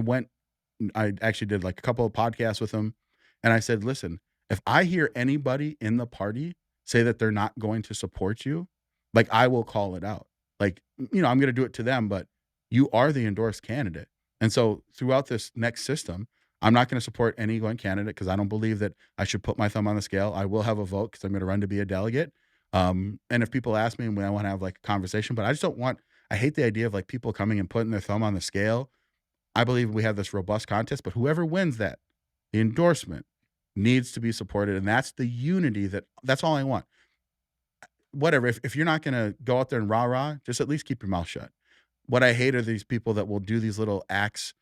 actually did like a couple of podcasts with him, and I said, listen, if I hear anybody in the party say that they're not going to support you, like I will call it out. Like, I'm going to do it to them, but you are the endorsed candidate. And so throughout this next system, I'm not going to support any one candidate because I don't believe that I should put my thumb on the scale. I will have a vote because I'm going to run to be a delegate. And if people ask me and I want to have like a conversation, but I hate the idea of like people coming and putting their thumb on the scale. I believe we have this robust contest, but whoever wins that, the endorsement needs to be supported. And that's the unity that's all I want. Whatever. If you're not going to go out there and rah-rah, just at least keep your mouth shut. What I hate are these people that will do these little acts,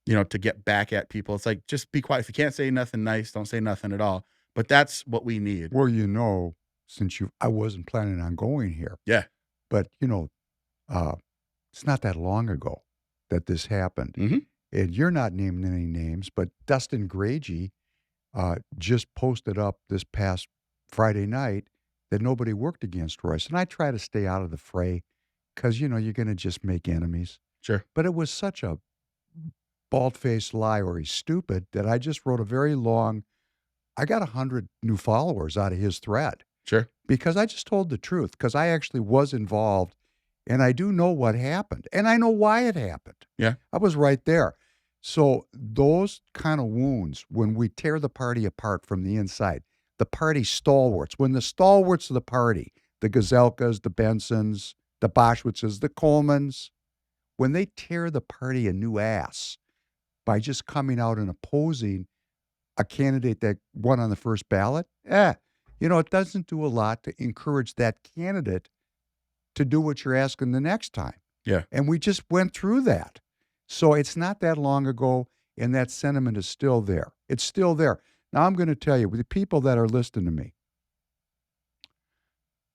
to get back at people. It's like, just be quiet. If you can't say nothing nice, don't say nothing at all. But that's what we need. Well, since I wasn't planning on going here. Yeah. But, it's not that long ago that this happened. Mm-hmm. And you're not naming any names, but Dustin Gragey just posted up this past Friday night that nobody worked against Royce. And I try to stay out of the fray because, you're going to just make enemies. Sure. But it was such a bald-faced lie, or he's stupid, that I just wrote a very long, I got 100 new followers out of his thread. Sure. Because I just told the truth, because I actually was involved, and I do know what happened, and I know why it happened. Yeah. I was right there. So those kind of wounds, when we tear the party apart from the inside, the party stalwarts, when the stalwarts of the party, the Gazelkas, the Bensons, the Boschwitzes, the Colemans, when they tear the party a new ass by just coming out and opposing a candidate that won on the first ballot, it doesn't do a lot to encourage that candidate to do what you're asking the next time. Yeah. And we just went through that. So it's not that long ago, and that sentiment is still there. It's still there. Now, I'm going to tell you, with the people that are listening to me,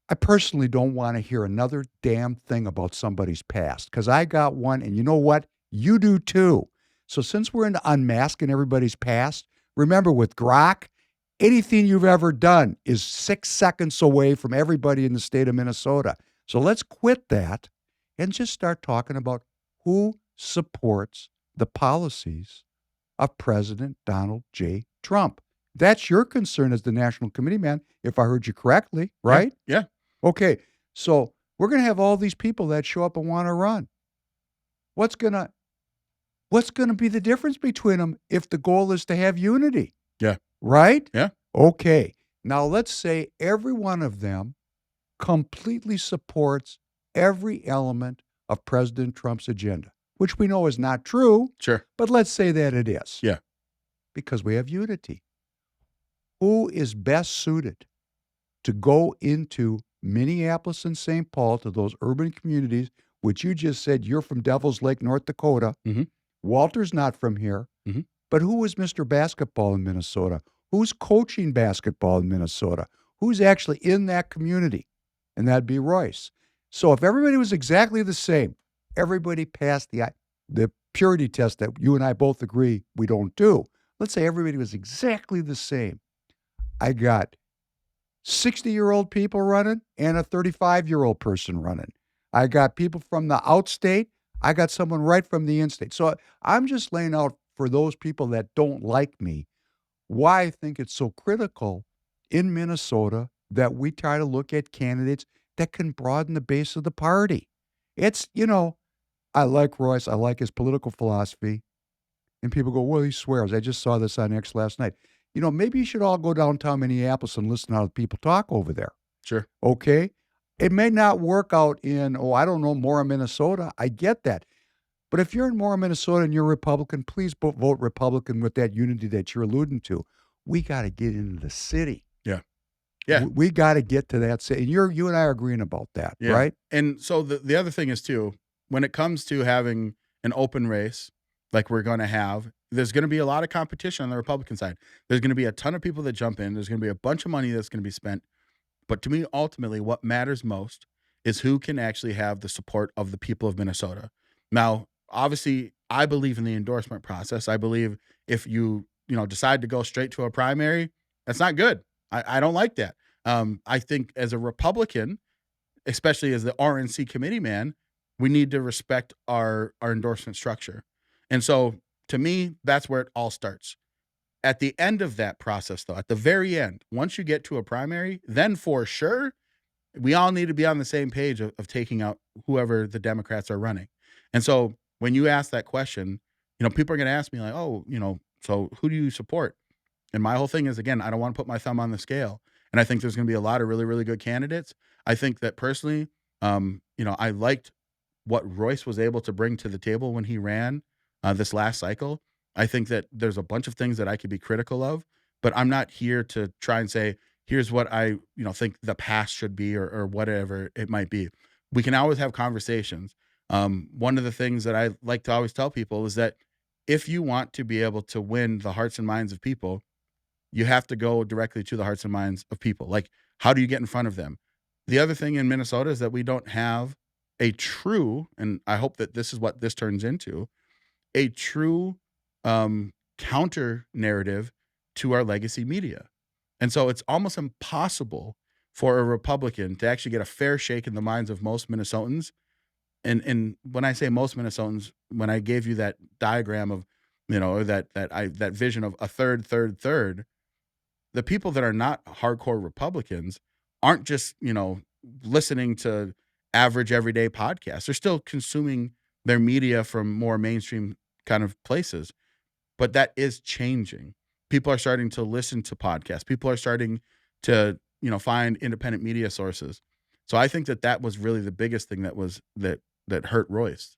I personally don't want to hear another damn thing about somebody's past because I got one, and you know what? You do too. So since we're into unmasking everybody's past, remember with Grok, anything you've ever done is 6 seconds away from everybody in the state of Minnesota. So let's quit that and just start talking about who supports the policies of President Donald J. Trump. That's your concern as the National Committee man, if I heard you correctly, right? Yeah. Okay, so we're going to have all these people that show up and want to run. What's going to be the difference between them if the goal is to have unity? Yeah. Right? Yeah. Okay. Now let's say every one of them completely supports every element of President Trump's agenda, which we know is not true. Sure. But let's say that it is. Yeah. Because we have unity. Who is best suited to go into Minneapolis and St. Paul, to those urban communities, which you just said you're from Devil's Lake, North Dakota. Mm-hmm. Walter's not from here. Mm-hmm. But who is Mr. Basketball in Minnesota? Who's coaching basketball in Minnesota? Who's actually in that community? And that'd be Royce. So if everybody was exactly the same, everybody passed the purity test that you and I both agree we don't do. Let's say everybody was exactly the same. I got 60-year-old people running and a 35-year-old person running. I got people from the outstate. I got someone right from the in-state. So I'm just laying out for those people that don't like me why I think it's so critical in Minnesota that we try to look at candidates that can broaden the base of the party. It's, I like Royce. I like his political philosophy. And people go, well, he swears. I just saw this on X last night. Maybe you should all go downtown Minneapolis and listen to how people talk over there. Sure. Okay? It may not work out in, I don't know, Mora, Minnesota. I get that. But if you're in Mora, Minnesota and you're Republican, please vote Republican with that unity that you're alluding to. We got to get into the city. Yeah. Yeah. We got to get to that city. And you and I are agreeing about that, Yeah. right? And so the other thing is, too, when it comes to having an open race like we're going to have, there's going to be a lot of competition on the Republican side. There's going to be a ton of people that jump in. There's going to be a bunch of money that's going to be spent. But to me, ultimately, what matters most is who can actually have the support of the people of Minnesota. Now, obviously, I believe in the endorsement process. I believe if you decide to go straight to a primary, that's not good. I don't like that. I think as a Republican, especially as the RNC Committeeman, we need to respect our endorsement structure. And so, to me, that's where it all starts. At the end of that process, though, at the very end, once you get to a primary, then for sure, we all need to be on the same page of taking out whoever the Democrats are running. And so when you ask that question, people are going to ask me like, oh, so who do you support? And my whole thing is, again, I don't want to put my thumb on the scale. And I think there's going to be a lot of really, really good candidates. I think that personally, I liked what Royce was able to bring to the table when he ran this last cycle. I think that there's a bunch of things that I could be critical of, but I'm not here to try and say, here's what I, think the past should be or whatever it might be. We can always have conversations. One of the things that I like to always tell people is that if you want to be able to win the hearts and minds of people, you have to go directly to the hearts and minds of people. Like, how do you get in front of them? The other thing in Minnesota is that we don't have a true, and I hope that this is what this turns into, a true counter narrative to our legacy media. And so it's almost impossible for a Republican to actually get a fair shake in the minds of most Minnesotans. And when I say most Minnesotans, when I gave you that diagram of, or that vision of a third, the people that are not hardcore Republicans aren't just, listening to average everyday podcasts. They're still consuming their media from more mainstream kind of places. But that is changing. People are starting to listen to podcasts. People are starting to, find independent media sources. So I think that was really the biggest thing that hurt Royce.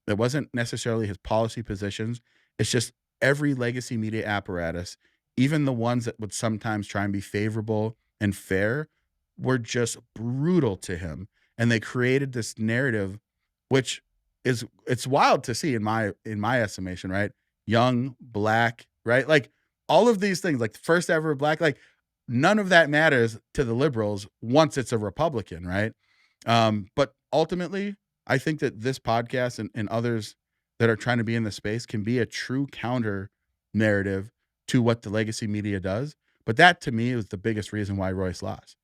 It wasn't necessarily his policy positions. It's just every legacy media apparatus, even the ones that would sometimes try and be favorable and fair were just brutal to him. And they created this narrative, which it's wild to see in my estimation, right? Young, black, right? Like all of these things, like the first ever black, like none of that matters to the liberals once it's a Republican, right? But ultimately, I think that this podcast and others that are trying to be in the space can be a true counter narrative to what the legacy media does. But that to me was the biggest reason why Royce lost.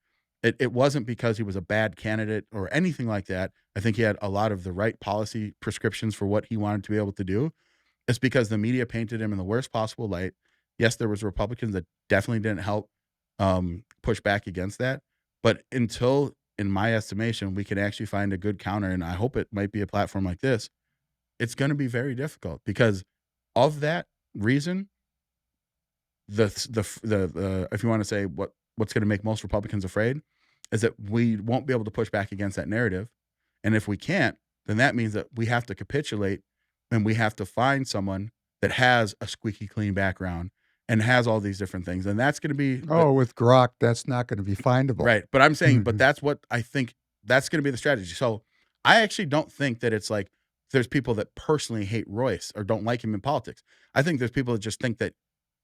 It wasn't because he was a bad candidate or anything like that. I think he had a lot of the right policy prescriptions for what he wanted to be able to do. It's because the media painted him in the worst possible light. Yes, there was Republicans that definitely didn't help push back against that. But until, in my estimation, we can actually find a good counter, and I hope it might be a platform like this, it's going to be very difficult because of that reason. The if you want to say what's going to make most Republicans afraid is that we won't be able to push back against that narrative. And if we can't, then that means that we have to capitulate and we have to find someone that has a squeaky clean background and has all these different things. And that's going to be with Grok, that's not going to be findable. right. But I'm saying, but that's what I think that's going to be the strategy. So I actually don't think that it's like there's people that personally hate Royce or don't like him in politics. I think there's people that just think that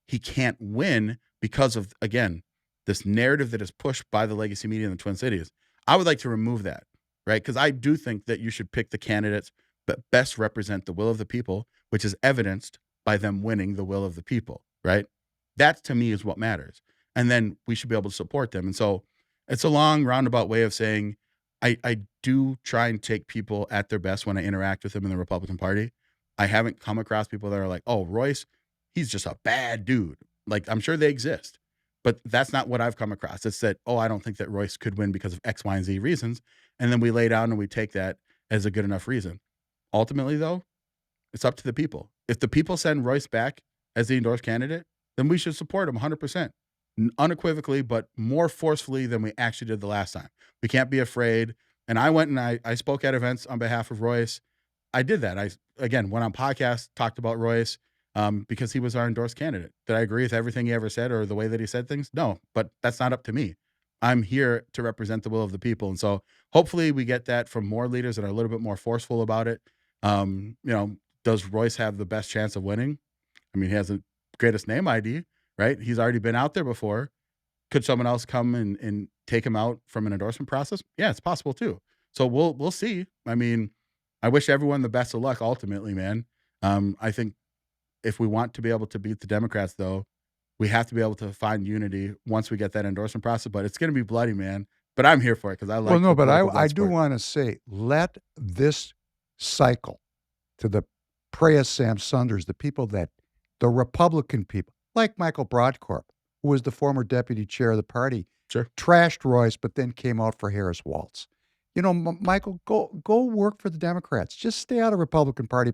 he can't win because of, again, this narrative that is pushed by the legacy media in the Twin Cities. I would like to remove that, right? Because I do think that you should pick the candidates that best represent the will of the people, which is evidenced by them winning the will of the people, right? That to me is what matters. And then we should be able to support them. And so it's a long roundabout way of saying I do try and take people at their best when I interact with them in the Republican Party. I haven't come across people that are like, oh, Royce, he's just a bad dude. Like, I'm sure they exist, but that's not what I've come across. It's that, oh, I don't think that Royce could win because of X, Y, and Z reasons. And then we lay down and we take that as a good enough reason. Ultimately, though, it's up to the people. If the people send Royce back as the endorsed candidate, then we should support him 100%, unequivocally, but more forcefully than we actually did the last time. We can't be afraid. And I went and I spoke at events on behalf of Royce. I did that. I, again, went on podcasts, talked about Royce, because he was our endorsed candidate. Did I agree with everything he ever said or the way that he said things? No, but that's not up to me. I'm here to represent the will of the people. And so hopefully we get that from more leaders that are a little bit more forceful about it. Does Royce have the best chance of winning? I mean, he has the greatest name ID, right? He's already been out there before. Could someone else come and take him out from an endorsement process? Yeah, it's possible too. So we'll see. I mean, I wish everyone the best of luck ultimately, man. I think if we want to be able to beat the Democrats, though, we have to be able to find unity once we get that endorsement process. But it's going to be bloody, man. But I'm here for it because I like. Well, no, but I blood do sport. want to say, let this cycle to the prey of Sam Sunders, the Republican people, like Michael Broadcorp, who was the former deputy chair of the party, Sure. trashed Royce, but then came out for Harris Waltz. You know, Michael, go work for the Democrats. Just stay out of Republican Party.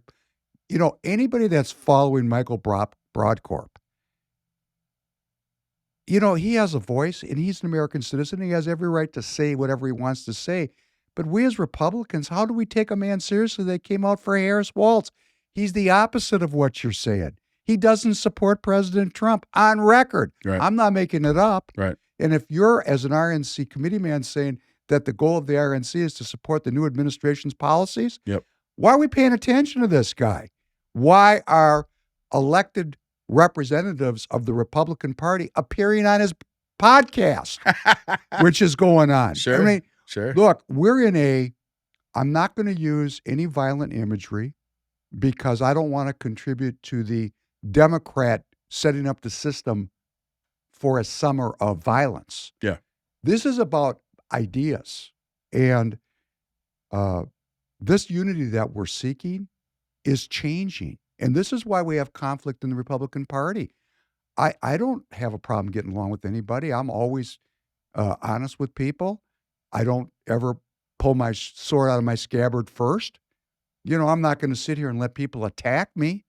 You know, anybody that's following Michael Broadcorp, you know, he has a voice and he's an American citizen. He has every right to say whatever he wants to say. But we as Republicans, how do we take a man seriously that came out for Harris Waltz? He's the opposite of what you're saying. He doesn't support President Trump on record. Right. I'm not making it up. Right. And if you're, as an RNC committeeman, saying that the goal of the RNC is to support the new administration's policies, Yep. why are we paying attention to this guy? Why are elected representatives of the Republican Party appearing on his podcast, which is going on? Sure. I mean, Sure. look, I'm not going to use any violent imagery because I don't want to contribute to the Democrat setting up the system for a summer of violence. Yeah. This is about ideas. And this unity that we're seeking is changing. And this is why we have conflict in the Republican Party. I don't have a problem getting along with anybody. I'm always honest with people. I don't ever pull my sword out of my scabbard first. You know, I'm not going to sit here and let people attack me,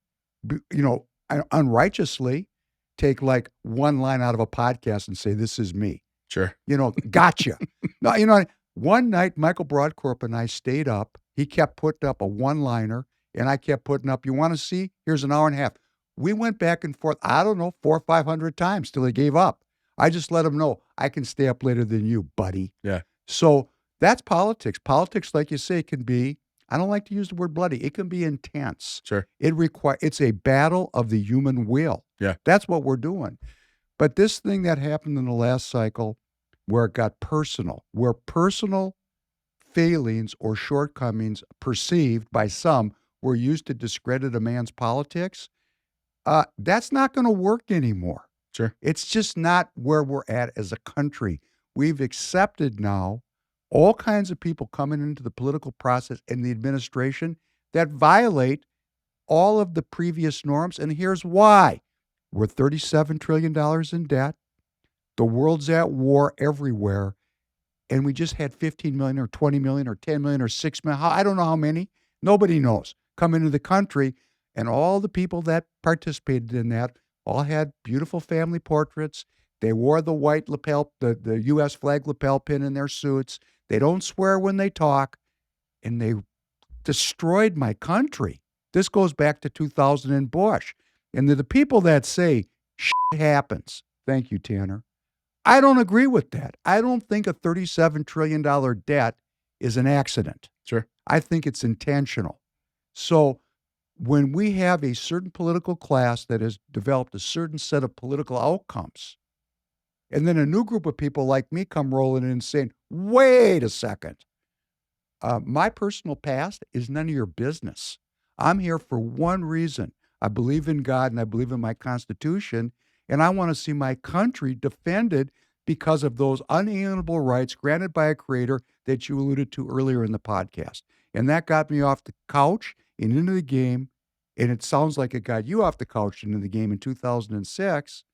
unrighteously, take like one line out of a podcast and say, this is me. Sure. You know, gotcha. No, you know, one night, Michael Broadcorp and I stayed up. He kept putting up a one-liner, and I kept putting up, you want to see? Here's an hour and a half. We went back and forth, I don't know, 400 or 500 times till he gave up. I just let them know I can stay up later than you, buddy. Yeah. So that's politics. Politics, like you say, can be, I don't like to use the word bloody. It can be intense. Sure. It's a battle of the human will. Yeah. That's what we're doing. But this thing that happened in the last cycle where it got personal, where personal failings or shortcomings perceived by some were used to discredit a man's politics, that's not going to work anymore. Sure. It's just not where we're at as a country. We've accepted now all kinds of people coming into the political process and the administration that violate all of the previous norms. And here's why. We're $37 trillion in debt. The world's at war everywhere. And we just had 15 million or 20 million or 10 million or 6 million. I don't know how many. Nobody knows. Come into the country. And all the people that participated in that all had beautiful family portraits. They wore the white lapel, the U.S. flag lapel pin in their suits. They don't swear when they talk. And they destroyed my country. This goes back to 2000 and Bush. And the people that say shit happens. Thank you, Tanner. I don't agree with that. I don't think a $37 trillion debt is an accident. Sure. I think it's intentional. So when we have a certain political class that has developed a certain set of political outcomes, and then a new group of people like me come rolling in and saying, wait a second, my personal past is none of your business. I'm here for one reason. I believe in God and I believe in my Constitution, and I want to see my country defended because of those unalienable rights granted by a creator that you alluded to earlier in the podcast. And that got me off the couch and into the game, and it sounds like it got you off the couch and into the game in 2006,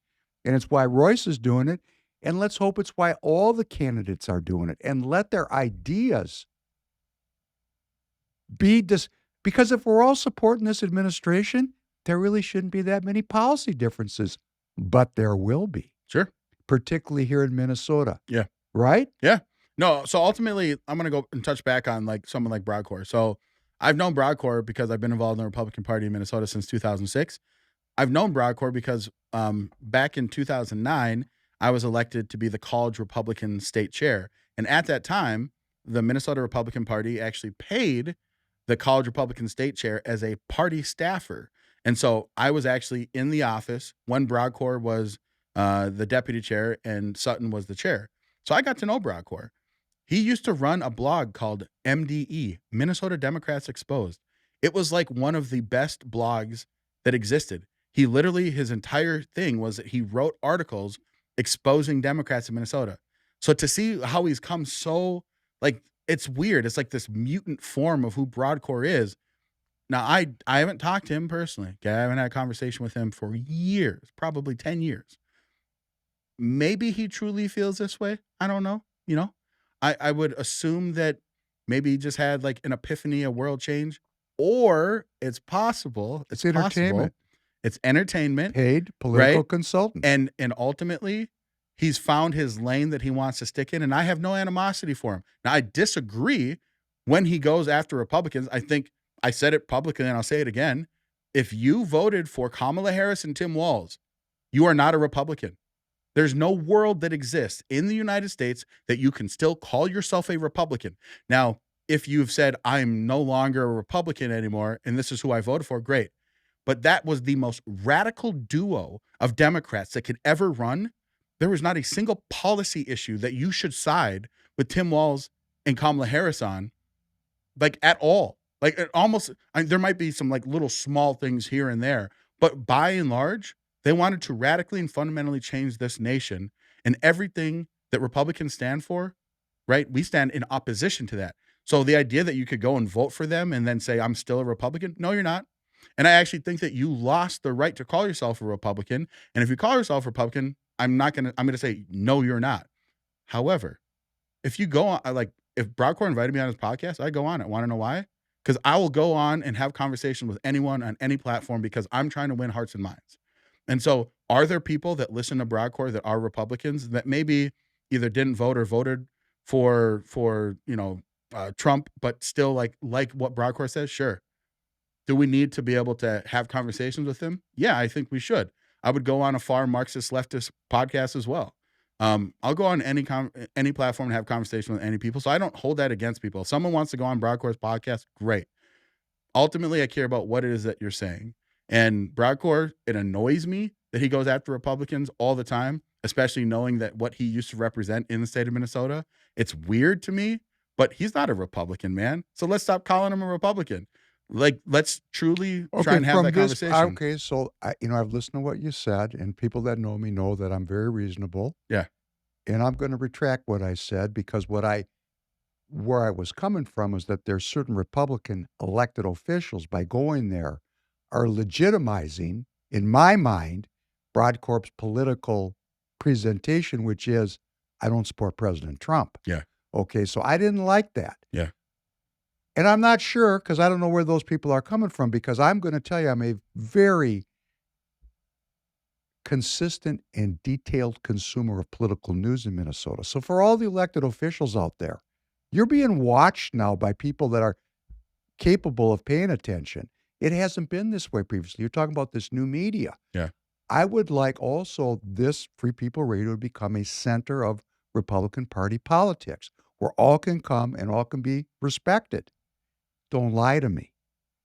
and it's why Royce is doing it, and let's hope it's why all the candidates are doing it, and let their ideas be because if we're all supporting this administration, there really shouldn't be that many policy differences, but there will be. Sure. Particularly here in Minnesota. Yeah. Right? Yeah. No, so ultimately, I'm going to go and touch back on like someone like Broadcore. So I've known Broadcore because I've been involved in the Republican Party in Minnesota since 2006. I've known Broadcore because back in 2009, I was elected to be the college Republican state chair. And at that time, the Minnesota Republican Party actually paid the college Republican state chair as a party staffer. And so I was actually in the office when Broadcore was the deputy chair and Sutton was the chair. So I got to know Broadcore. He used to run a blog called MDE, Minnesota Democrats Exposed. It was like one of the best blogs that existed. He literally, his entire thing was that he wrote articles exposing Democrats in Minnesota. So to see how he's come so, like, it's weird. It's like this mutant form of who Broadcore is. Now, I haven't talked to him personally. Okay? I haven't had a conversation with him for years, probably 10 years. Maybe he truly feels this way. I don't know. You know, I would assume that maybe he just had like an epiphany, a world change, or it's possible. It's entertainment. It's entertainment. Paid political right? consultant. And ultimately, he's found his lane that he wants to stick in, and I have no animosity for him. Now, I disagree when he goes after Republicans. I think I said it publicly, and I'll say it again. If you voted for Kamala Harris and Tim Walz, you are not a Republican. There's no world that exists in the United States that you can still call yourself a Republican. Now, if you've said, I'm no longer a Republican anymore, and this is who I voted for, great. But that was the most radical duo of Democrats that could ever run. There was not a single policy issue that you should side with Tim Walz and Kamala Harris on, like at all. Like it almost, there might be some like little small things here and there, but by and large, they wanted to radically and fundamentally change this nation, and everything that Republicans stand for, right? We stand in opposition to that. So the idea that you could go and vote for them and then say, I'm still a Republican. No, you're not. And I actually think that you lost the right to call yourself a Republican. And if you call yourself a Republican, I'm going to say, no, you're not. However, if you go on, like if Broadcore invited me on his podcast, I go on it. Want to know why? Because I will go on and have conversations with anyone on any platform because I'm trying to win hearts and minds. And so are there people that listen to Broadcore that are Republicans that maybe either didn't vote or voted for Trump, but still like what Broadcore says? Sure. Do we need to be able to have conversations with him? Yeah, I think we should. I would go on a far Marxist leftist podcast as well. I'll go on any platform and have conversation with any people. So I don't hold that against people. If someone wants to go on Broadcore's podcast, great. Ultimately, I care about what it is that you're saying. And Broadcore, it annoys me that he goes after Republicans all the time, especially knowing that what he used to represent in the state of Minnesota. It's weird to me, but he's not a Republican, man. So let's stop calling him a Republican. Like, let's truly try and have that conversation. Okay, so I've listened to what you said, and people that know me know that I'm very reasonable. Yeah. And I'm going to retract what I said because where I was coming from is that there's certain Republican elected officials by going there are legitimizing, in my mind, Broadcorp's political presentation, which is, I don't support President Trump. Yeah. Okay, so I didn't like that. Yeah. And I'm not sure because I don't know where those people are coming from because I'm going to tell you I'm a very consistent and detailed consumer of political news in Minnesota. So for all the elected officials out there, you're being watched now by people that are capable of paying attention. It hasn't been this way previously. You're talking about this new media. Yeah. I would like also this Free People Radio to become a center of Republican Party politics where all can come and all can be respected. Don't lie to me.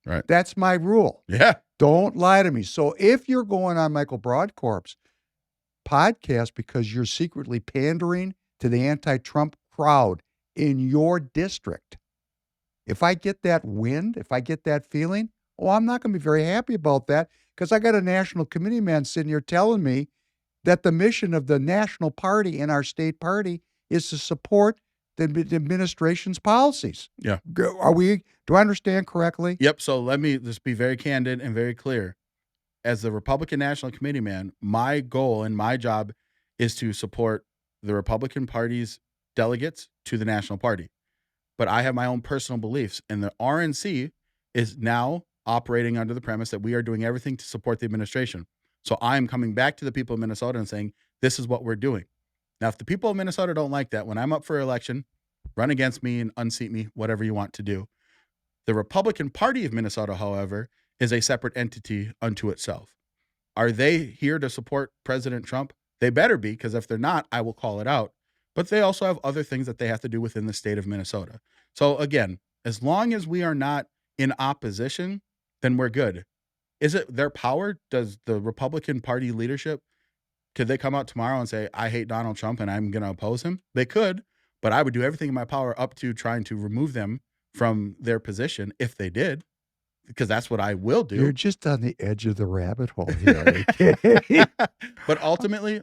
Right. That's my rule. Yeah. Don't lie to me. So if you're going on Michael Broadcorp's podcast because you're secretly pandering to the anti-Trump crowd in your district, if I get that wind, if I get that feeling, I'm not going to be very happy about that because I got a national committee man sitting here telling me that the mission of the national party and our state party is to support the administration's policies. Yeah. Do I understand correctly? Yep. So let me just be very candid and very clear. As the Republican National Committee man, my goal and my job is to support the Republican Party's delegates to the national party. But I have my own personal beliefs, and the RNC is now operating under the premise that we are doing everything to support the administration. So I'm coming back to the people of Minnesota and saying, this is what we're doing. Now, if the people of Minnesota don't like that, when I'm up for election, run against me and unseat me, whatever you want to do. The Republican Party of Minnesota, however, is a separate entity unto itself. Are they here to support President Trump? They better be, because if they're not, I will call it out. But they also have other things that they have to do within the state of Minnesota. So again, as long as we are not in opposition, then we're good. Is it their power? Does the Republican Party leadership, could they come out tomorrow and say, I hate Donald Trump and I'm going to oppose him? They could, but I would do everything in my power up to trying to remove them from their position if they did, because that's what I will do. You're just on the edge of the rabbit hole here. AK. But ultimately,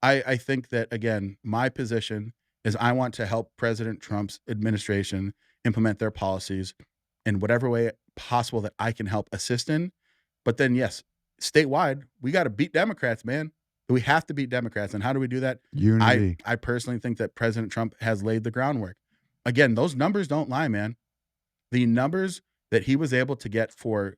I think that, again, my position is I want to help President Trump's administration implement their policies in whatever way possible that I can help assist in. But then, yes, statewide, we got to beat Democrats, man. We have to beat Democrats. And how do we do that? Unity. I personally think that President Trump has laid the groundwork. Again, those numbers don't lie, man. The numbers that he was able to get for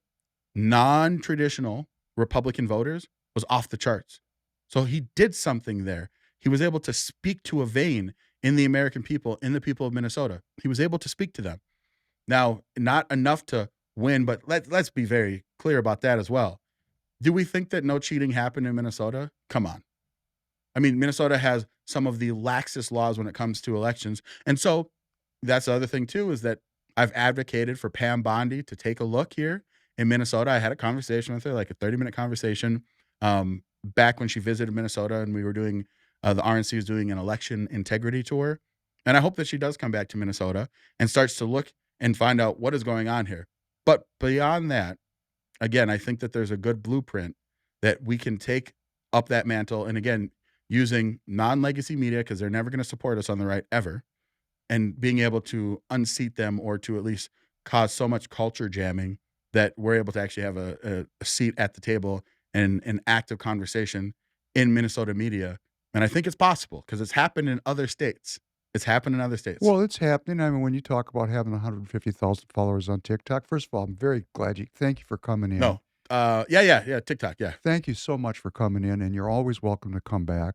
non-traditional Republican voters was off the charts. So he did something there. He was able to speak to a vein in the American people, in the people of Minnesota. He was able to speak to them. Now, not enough to win, but let's be very clear about that as well. Do we think that no cheating happened in Minnesota? Come on. I mean, Minnesota has some of the laxest laws when it comes to elections. And so that's the other thing too, is that I've advocated for Pam Bondi to take a look here in Minnesota. I had a conversation with her, like a 30-minute conversation, back when she visited Minnesota, and we were doing, the RNC was doing an election integrity tour. And I hope that she does come back to Minnesota and starts to look and find out what is going on here. But beyond that, again, I think that there's a good blueprint that we can take up that mantle. And again, using non-legacy media, because they're never going to support us on the right ever, and being able to unseat them or to at least cause so much culture jamming that we're able to actually have a seat at the table and an active conversation in Minnesota media. And I think it's possible because it's happened in other states. It's happened in other states. Well, it's happening. I mean, when you talk about having 150,000 followers on TikTok, first of all, I'm very glad thank you for coming in. No. Yeah. TikTok. Yeah. Thank you so much for coming in, and you're always welcome to come back.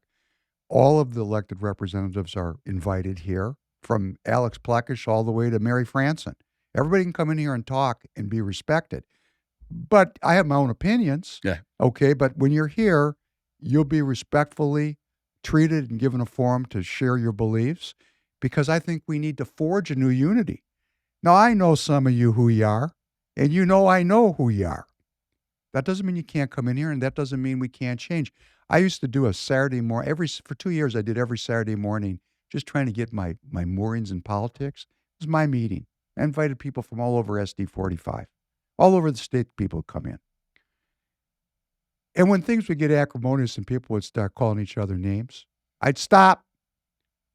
All of the elected representatives are invited here, from Alex Plekish all the way to Mary Franson. Everybody can come in here and talk and be respected. But I have my own opinions. Yeah. Okay. But when you're here, you'll be respectfully treated and given a forum to share your beliefs, because I think we need to forge a new unity. Now, I know some of you who you are, and you know I know who you are. That doesn't mean you can't come in here, and that doesn't mean we can't change. I used to do a Saturday morning, for 2 years, I did every Saturday morning, just trying to get my moorings in politics. It was my meeting. I invited people from all over SD 45. All over the state, people would come in. And when things would get acrimonious and people would start calling each other names, I'd stop.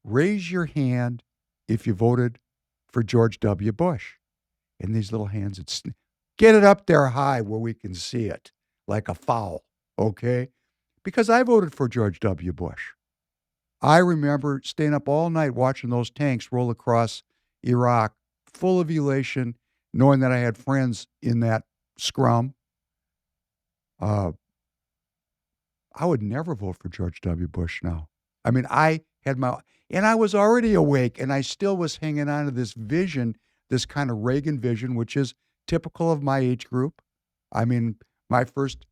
Raise your hand if you voted for George W. Bush. And these little hands would get it up there high where we can see it, like a foul, okay? Because I voted for George W. Bush. I remember staying up all night watching those tanks roll across Iraq, full of elation, knowing that I had friends in that scrum. I would never vote for George W. Bush now. I mean, I was already awake, and I still was hanging on to this vision, this kind of Reagan vision, which is typical of my age group. I mean, my first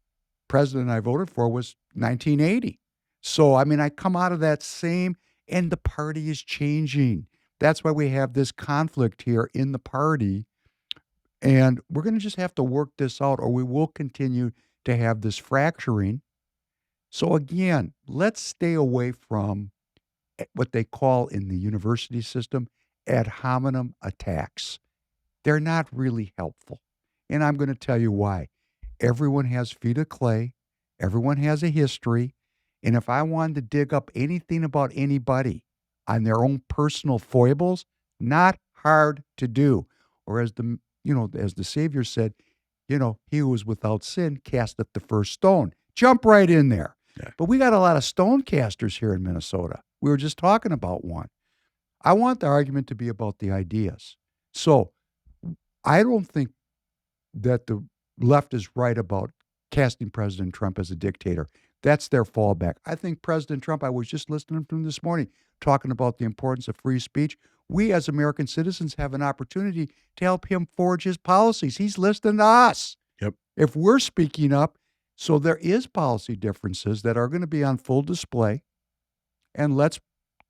president I voted for was 1980. So, I mean, I come out of that same, and the party is changing. That's why we have this conflict here in the party. And we're going to just have to work this out, or we will continue to have this fracturing. So again, let's stay away from what they call in the university system ad hominem attacks. They're not really helpful. And I'm going to tell you why. Everyone has feet of clay. Everyone has a history. And if I wanted to dig up anything about anybody on their own personal foibles, not hard to do. Or as the Savior said, he who was without sin casteth the first stone. Jump right in there. Yeah. But we got a lot of stone casters here in Minnesota. We were just talking about one. I want the argument to be about the ideas. So I don't think that the left is right about casting President Trump as a dictator. That's their fallback. I think President Trump, I was just listening to him this morning, talking about the importance of free speech. We as American citizens have an opportunity to help him forge his policies. He's listening to us. Yep. If we're speaking up, so there is policy differences that are going to be on full display. And let's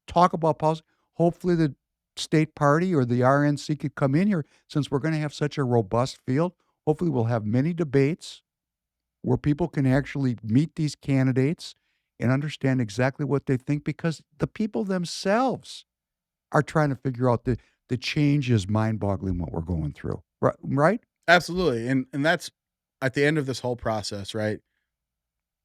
talk about policy. Hopefully the state party or the RNC could come in here, since we're going to have such a robust field. Hopefully we'll have many debates where people can actually meet these candidates and understand exactly what they think, because the people themselves are trying to figure out the change is mind-boggling what we're going through. Right? Absolutely. And that's at the end of this whole process, right?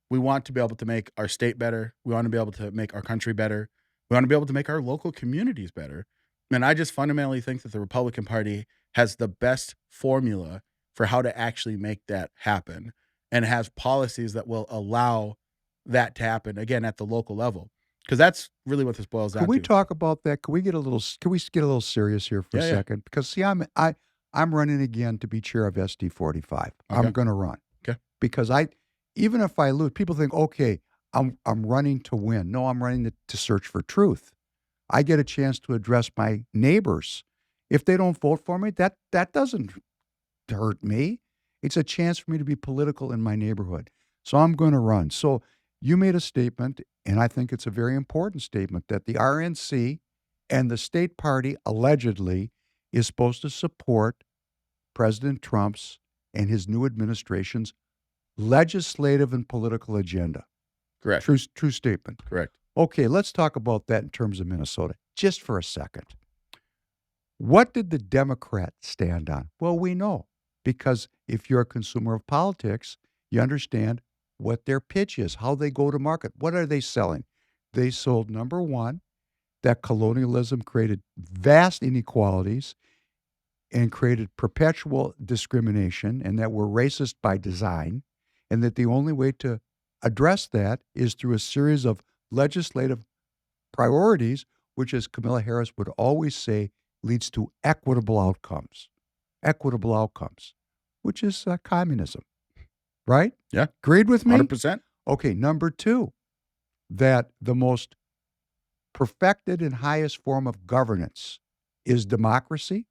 We want to be able to make our state better. We want to be able to make our country better. We want to be able to make our local communities better. And I just fundamentally think that the Republican Party has the best formula for how to actually make that happen, and has policies that will allow that to happen, again, at the local level. Because that's really what this boils down to. Can we talk about that? Can we get a little serious here for a second? Because see, I'm running again to be chair of SD 45. Okay. I'm going to run. Okay. Because even if I lose, people think, okay, I'm running to win. No, I'm running to search for truth. I get a chance to address my neighbors. If they don't vote for me, that doesn't hurt me. It's a chance for me to be political in my neighborhood. So I'm going to run. So you made a statement, and I think it's a very important statement, that the RNC and the state party allegedly is supposed to support President Trump's and his new administration's legislative and political agenda. Correct. True statement. Correct. Okay, let's talk about that in terms of Minnesota, just for a second. What did the Democrats stand on? Well, we know, because if you're a consumer of politics, you understand what their pitch is, how they go to market. What are they selling? They sold, number one, that colonialism created vast inequalities and created perpetual discrimination, and that we're racist by design, and that the only way to address that is through a series of legislative priorities, which, as Kamala Harris would always say, leads to equitable outcomes. Equitable outcomes, which is communism. Right? Yeah. Agreed with me? 100%. Okay, number two, that the most perfected and highest form of governance is democracy.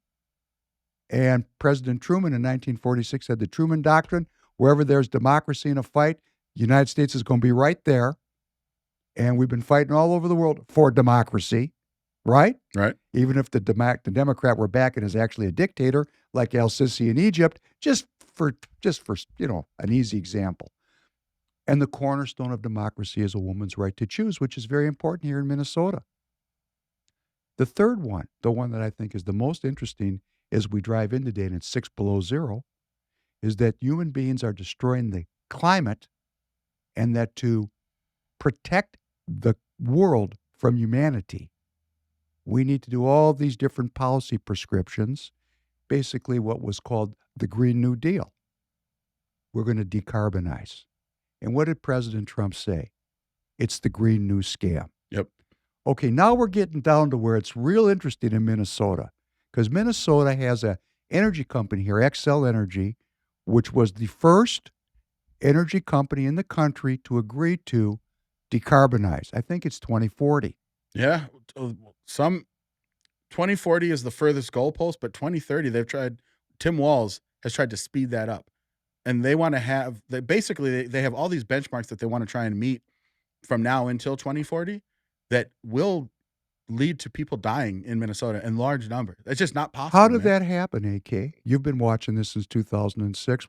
And President Truman in 1946 had the Truman Doctrine. Wherever there's democracy in a fight, the United States is going to be right there. And we've been fighting all over the world for democracy, right? Right. Even if the Democrat we're backing is actually a dictator like El-Sisi in Egypt, just for an easy example. And the cornerstone of democracy is a woman's right to choose, which is very important here in Minnesota. The third one, the one that I think is the most interesting as we drive in today, and it's 6 below zero, is that human beings are destroying the climate, and that to protect the world from humanity, we need to do all these different policy prescriptions, basically what was called the Green New Deal. We're going to decarbonize. And what did President Trump say? It's the Green New Scam. Yep. Okay, now we're getting down to where it's real interesting in Minnesota, because Minnesota has a energy company here, Xcel Energy, which was the first energy company in the country to agree to decarbonize. I think it's 2040. Yeah. Some 2040 is the furthest goalpost, but 2030, Tim Walz has tried to speed that up. And they want to have, they have all these benchmarks that they want to try and meet from now until 2040 that will lead to people dying in Minnesota in large numbers. It's just not possible. How did that happen, AK? You've been watching this since 2006.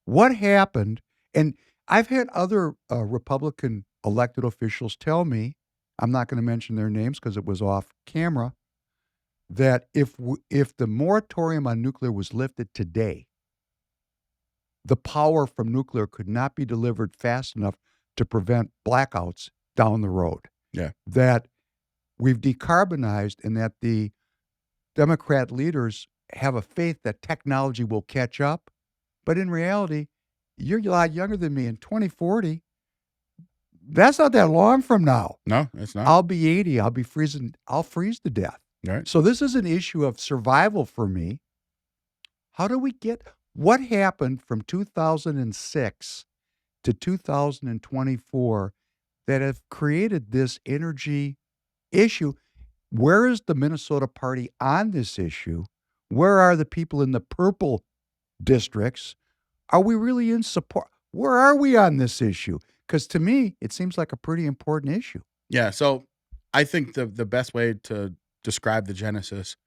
What happened? And I've had other Republican elected officials tell me, I'm not going to mention their names because it was off camera, that if the moratorium on nuclear was lifted today, the power from nuclear could not be delivered fast enough to prevent blackouts down the road. Yeah. That we've decarbonized, and that the Democrat leaders have a faith that technology will catch up. But in reality, you're a lot younger than me. In 2040, that's not that long from now. No, it's not. I'll be 80. I'll freeze to death. Right. So this is an issue of survival for me. How do we what happened from 2006 to 2024 that have created this energy issue? Where is the Minnesota Party on this issue? Where are the people in the purple districts? Are we really in support? Where are we on this issue? Because to me, it seems like a pretty important issue. Yeah. So I think the best way to describe the genesis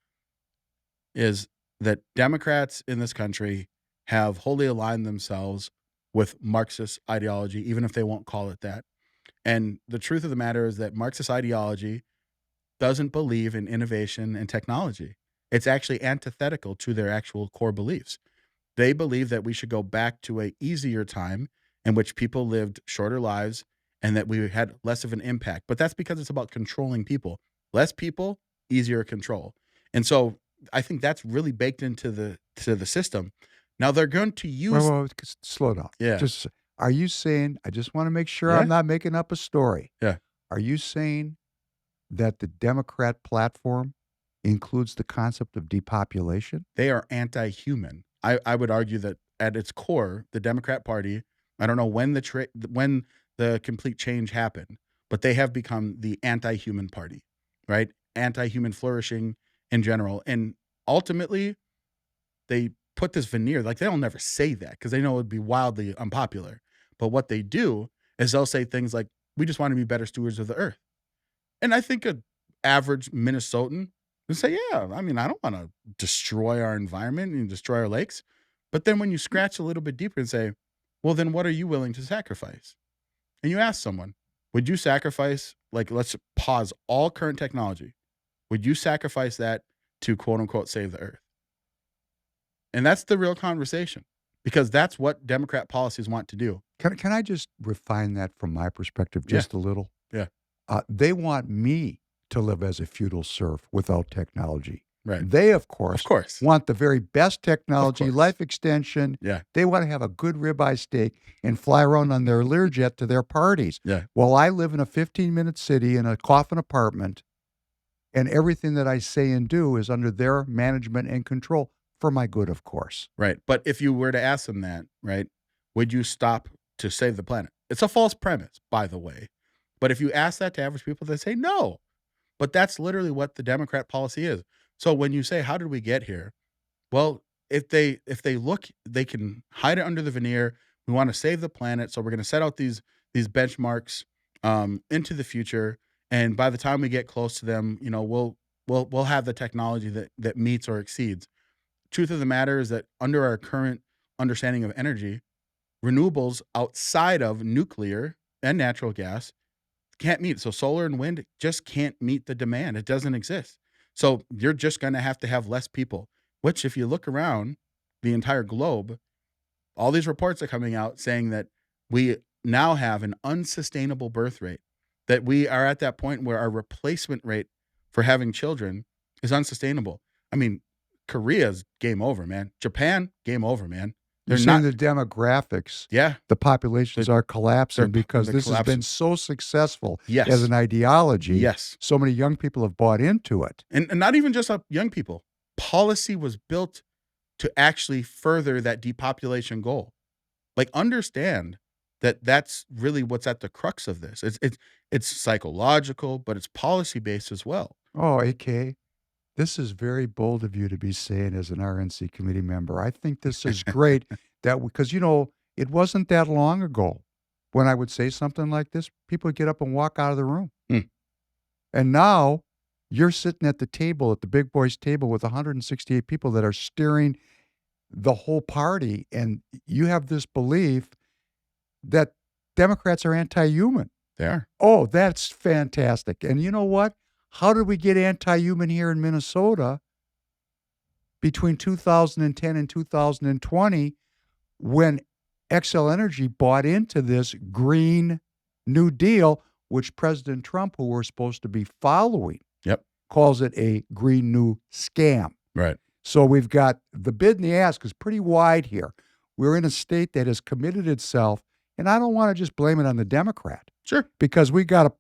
is that Democrats in this country have wholly aligned themselves with Marxist ideology, even if they won't call it that. And the truth of the matter is that Marxist ideology doesn't believe in innovation and technology. It's actually antithetical to their actual core beliefs. They believe that we should go back to an easier time in which people lived shorter lives and that we had less of an impact. But that's because it's about controlling people. Less people, easier control. And so I think that's really baked into the system. Now they're going to use. Whoa, slow down. Yeah. Are you saying? I just want to make sure Yeah. I'm not making up a story. Yeah. Are you saying that the Democrat platform includes the concept of depopulation? They are anti-human. I would argue that at its core, the Democrat Party, I don't know when the complete change happened, but they have become the anti-human party, right? Anti-human flourishing in general. And ultimately, they put this veneer, like they'll never say that because they know it would be wildly unpopular. But what they do is they'll say things like, we just want to be better stewards of the earth. And I think an average Minnesotan would say, yeah, I mean, I don't want to destroy our environment and destroy our lakes. But then when you scratch a little bit deeper and say, well, then what are you willing to sacrifice? And you ask someone, would you sacrifice, like, let's pause all current technology. Would you sacrifice that to quote unquote save the earth? And that's the real conversation, because that's what Democrat policies want to do. Can I just refine that from my perspective just a little? Yeah. They want me to live as a feudal serf without technology. Right. They, of course, want the very best technology, life extension. Yeah. They want to have a good ribeye steak and fly around on their Learjet to their parties. Yeah. While I live in a 15-minute city in a coffin apartment, and everything that I say and do is under their management and control for my good, of course. Right. But if you were to ask them that, right, would you stop to save the planet? It's a false premise, by the way. But if you ask that to average people, they say no. But that's literally what the Democrat policy is. So when you say, how did we get here? Well, if they look, they can hide it under the veneer. We want to save the planet, so we're going to set out these benchmarks into the future. And by the time we get close to them, we'll have the technology that meets or exceeds. Truth of the matter is that under our current understanding of energy, renewables outside of nuclear and natural gas can't meet. So solar and wind just can't meet the demand. It doesn't exist. So you're just going to have less people, which if you look around the entire globe, all these reports are coming out saying that we now have an unsustainable birth rate, that we are at that point where our replacement rate for having children is unsustainable. I mean, Korea's game over, man. Japan, game over, man. You're saying the demographics, Yeah, the populations are collapsing because they're this has been collapsing. so successful as Yes. an ideology. Yes. So many young people have bought into it. And not even just young people. Policy was built to actually further that depopulation goal. Like, understand that that's really what's at the crux of this. It's psychological, but it's policy based as well. Oh, AK, this is very bold of you to be saying as an RNC committee member. I think this is great because, it wasn't that long ago when I would say something like this, people would get up and walk out of the room. Mm. And now you're sitting at the table, at the big boys table with 168 people that are steering the whole party. And you have this belief that Democrats are anti-human. They are. Oh, that's fantastic. And you know what? How did we get anti-human here in Minnesota between 2010 and 2020 when Xcel Energy bought into this Green New Deal, which President Trump, who we're supposed to be following, Yep. calls it a Green New scam. Right. So we've got the bid and the ask is pretty wide here. We're in a state that has committed itself, and I don't want to just blame it on the Democrat. Sure. Because we got a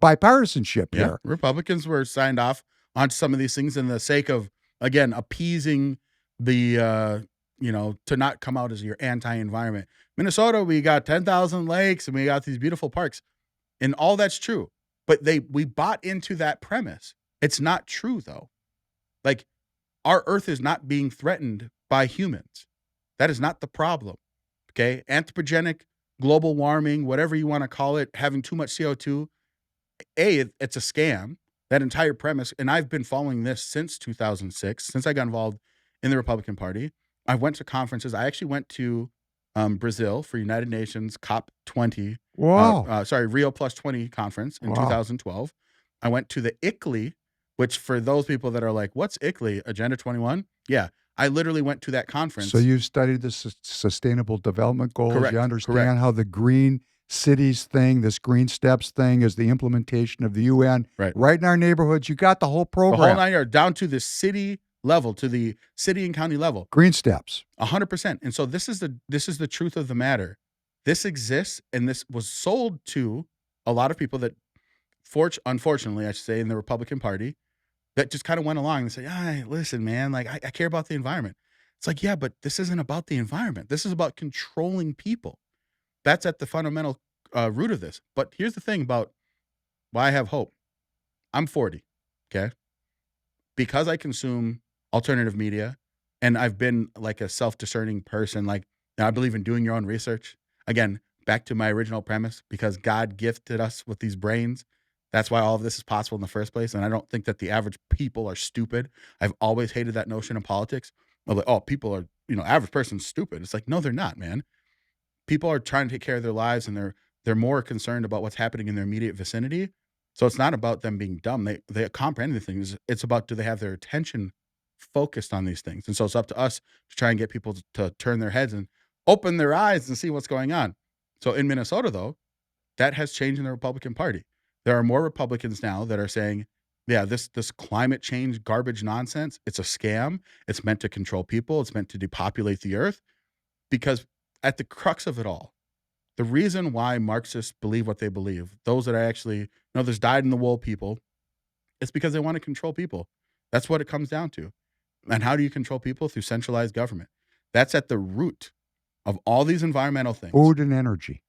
bipartisanship Yeah. here. Republicans were signed off on some of these things in the sake of, again, appeasing the, to not come out as your anti-environment. Minnesota, we got 10,000 lakes and we got these beautiful parks, and all that's true. But we bought into that premise. It's not true, though. Like, our Earth is not being threatened by humans. That is not the problem. Okay? Anthropogenic, global warming, whatever you want to call it, having too much CO2, it's a scam. That entire premise, and I've been following this since 2006, since I got involved in the Republican Party. I went to conferences. I actually went to Brazil for United Nations COP20. Wow. Rio Plus 20 conference in Wow. 2012. I went to the ICLEI, which for those people that are like, what's ICLEI? Agenda 21? Yeah. I literally went to that conference. So you studied the Sustainable Development Goals. Correct, You understand correct. how the Green Cities thing, this Green Steps thing is the implementation of the UN. Right. In our neighborhoods. You got the whole program. The whole 9 yards, down to the city level, to the city and county level. Green Steps. 100%. And so this is the truth of the matter. This exists, and this was sold to a lot of people that, unfortunately, I should say, in the Republican Party, that just kind of went along and said, listen, man, like, I care about the environment. It's like, yeah, but this isn't about the environment. This is about controlling people. That's at the fundamental root of this. But here's the thing about why I have hope. I'm 40, okay? Because I consume alternative media, and I've been like a self-discerning person, like, I believe in doing your own research. Again, back to my original premise, because God gifted us with these brains. That's why all of this is possible in the first place. And I don't think that the average people are stupid. I've always hated that notion in politics of like, oh, people are, average person's stupid. It's like, no, they're not, man. People are trying to take care of their lives, and they're more concerned about what's happening in their immediate vicinity. So it's not about them being dumb. They comprehend the things. It's about, do they have their attention focused on these things? And so it's up to us to try and get people to turn their heads and open their eyes and see what's going on. So in Minnesota, though, that has changed in the Republican Party. There are more Republicans now that are saying, yeah, this climate change garbage nonsense, it's a scam. It's meant to control people. It's meant to depopulate the earth. Because at the crux of it all, the reason why Marxists believe what they believe, those that are actually, there's dyed-in-the-wool people, it's because they want to control people. That's what it comes down to. And how do you control people? Through centralized government. That's at the root of all these environmental things. Food and energy.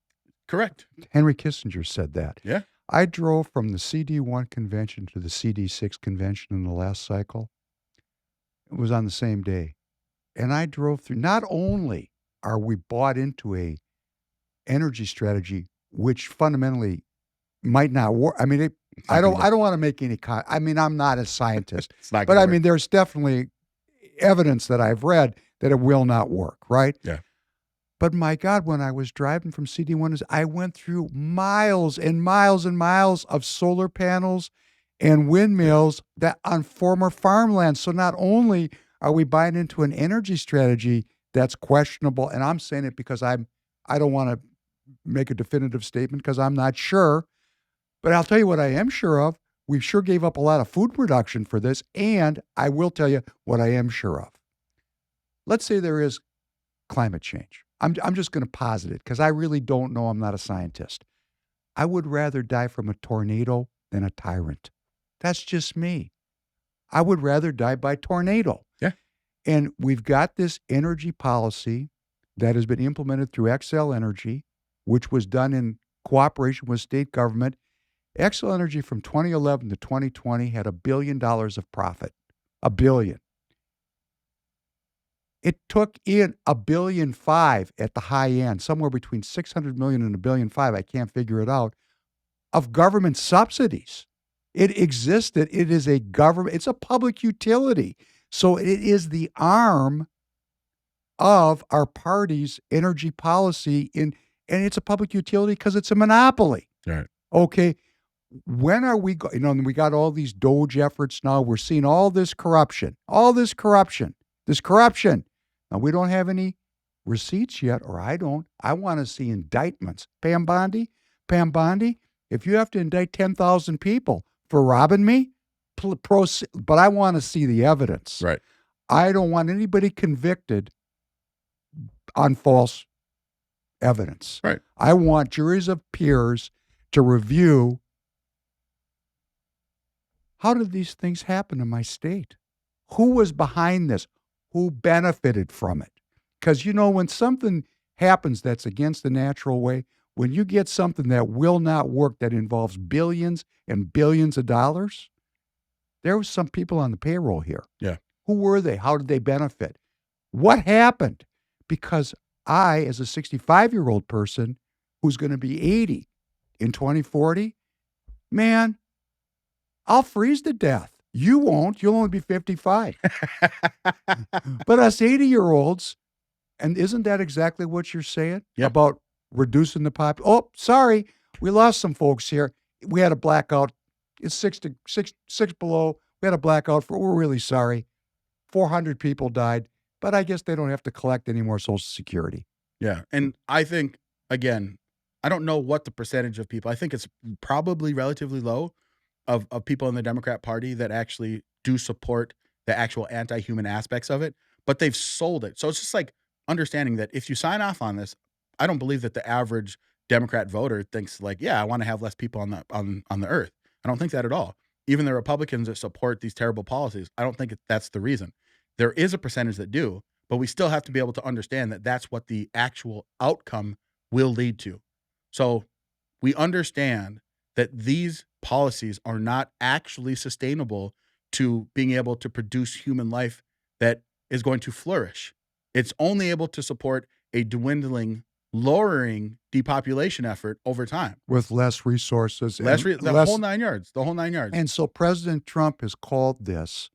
Correct. Henry Kissinger said that. Yeah. I drove from the CD1 convention to the CD6 convention in the last cycle. It was on the same day. And I drove through, not only are we bought into a energy strategy, which fundamentally might not work. I mean, It's not I gonna work. don't want to make any I mean, I'm not a scientist, It's not but gonna I work. mean, there's definitely evidence that I've read that it will not work, right? Yeah. But my God, when I was driving from CD1, I went through miles and miles and miles of solar panels and windmills that on former farmland. So not only are we buying into an energy strategy that's questionable, and I'm saying it because I don't want to make a definitive statement because I'm not sure, but I'll tell you what I am sure of. We sure gave up a lot of food production for this, and I will tell you what I am sure of. Let's say there is climate change. I'm just going to posit it because I really don't know. I'm not a scientist. I would rather die from a tornado than a tyrant. That's just me. I would rather die by tornado. Yeah. And we've got this energy policy that has been implemented through Xcel Energy, which was done in cooperation with state government. Xcel Energy from 2011 to 2020 had $1 billion of profit. $1 billion. It took in $1.5 billion at the high end, somewhere between $600 million and $1.5 billion. I can't figure it out, of government subsidies. It existed. It is a government. It's a public utility. So it is the arm of our party's energy policy and it's a public utility because it's a monopoly. Right. Okay. When are we and we got all these DOGE efforts now. We're seeing all this corruption. Now, we don't have any receipts yet, or I don't. I want to see indictments. Pam Bondi, if you have to indict 10,000 people for robbing me, but I want to see the evidence. Right. I don't want anybody convicted on false evidence. Right. I want juries of peers to review how did these things happen in my state? Who was behind this? Who benefited from it? Because, when something happens that's against the natural way, when you get something that will not work that involves billions and billions of dollars, there were some people on the payroll here. Yeah. Who were they? How did they benefit? What happened? Because I, as a 65-year-old person who's going to be 80 in 2040, man, I'll freeze to death. You won't. You'll only be 55. But us 80-year-olds, and isn't that exactly what you're saying about reducing the population? Oh, sorry. We lost some folks here. We had a blackout. It's six below. We had a blackout. We're really sorry. 400 people died. But I guess they don't have to collect any more Social Security. Yeah. And I think, again, I don't know what the percentage of people, I think it's probably relatively low of people in the Democrat Party that actually do support the actual anti-human aspects of it, but they've sold it. So it's just like understanding that if you sign off on this, I don't believe that the average Democrat voter thinks like, yeah, I want to have less people on the earth. I don't think that at all. Even the Republicans that support these terrible policies, I don't think that's the reason. There is a percentage that do, but we still have to be able to understand that that's what the actual outcome will lead to. So we understand that these policies are not actually sustainable to being able to produce human life that is going to flourish. It's only able to support a dwindling, lowering depopulation effort over time. With less resources. The whole 9 yards. And so President Trump has called this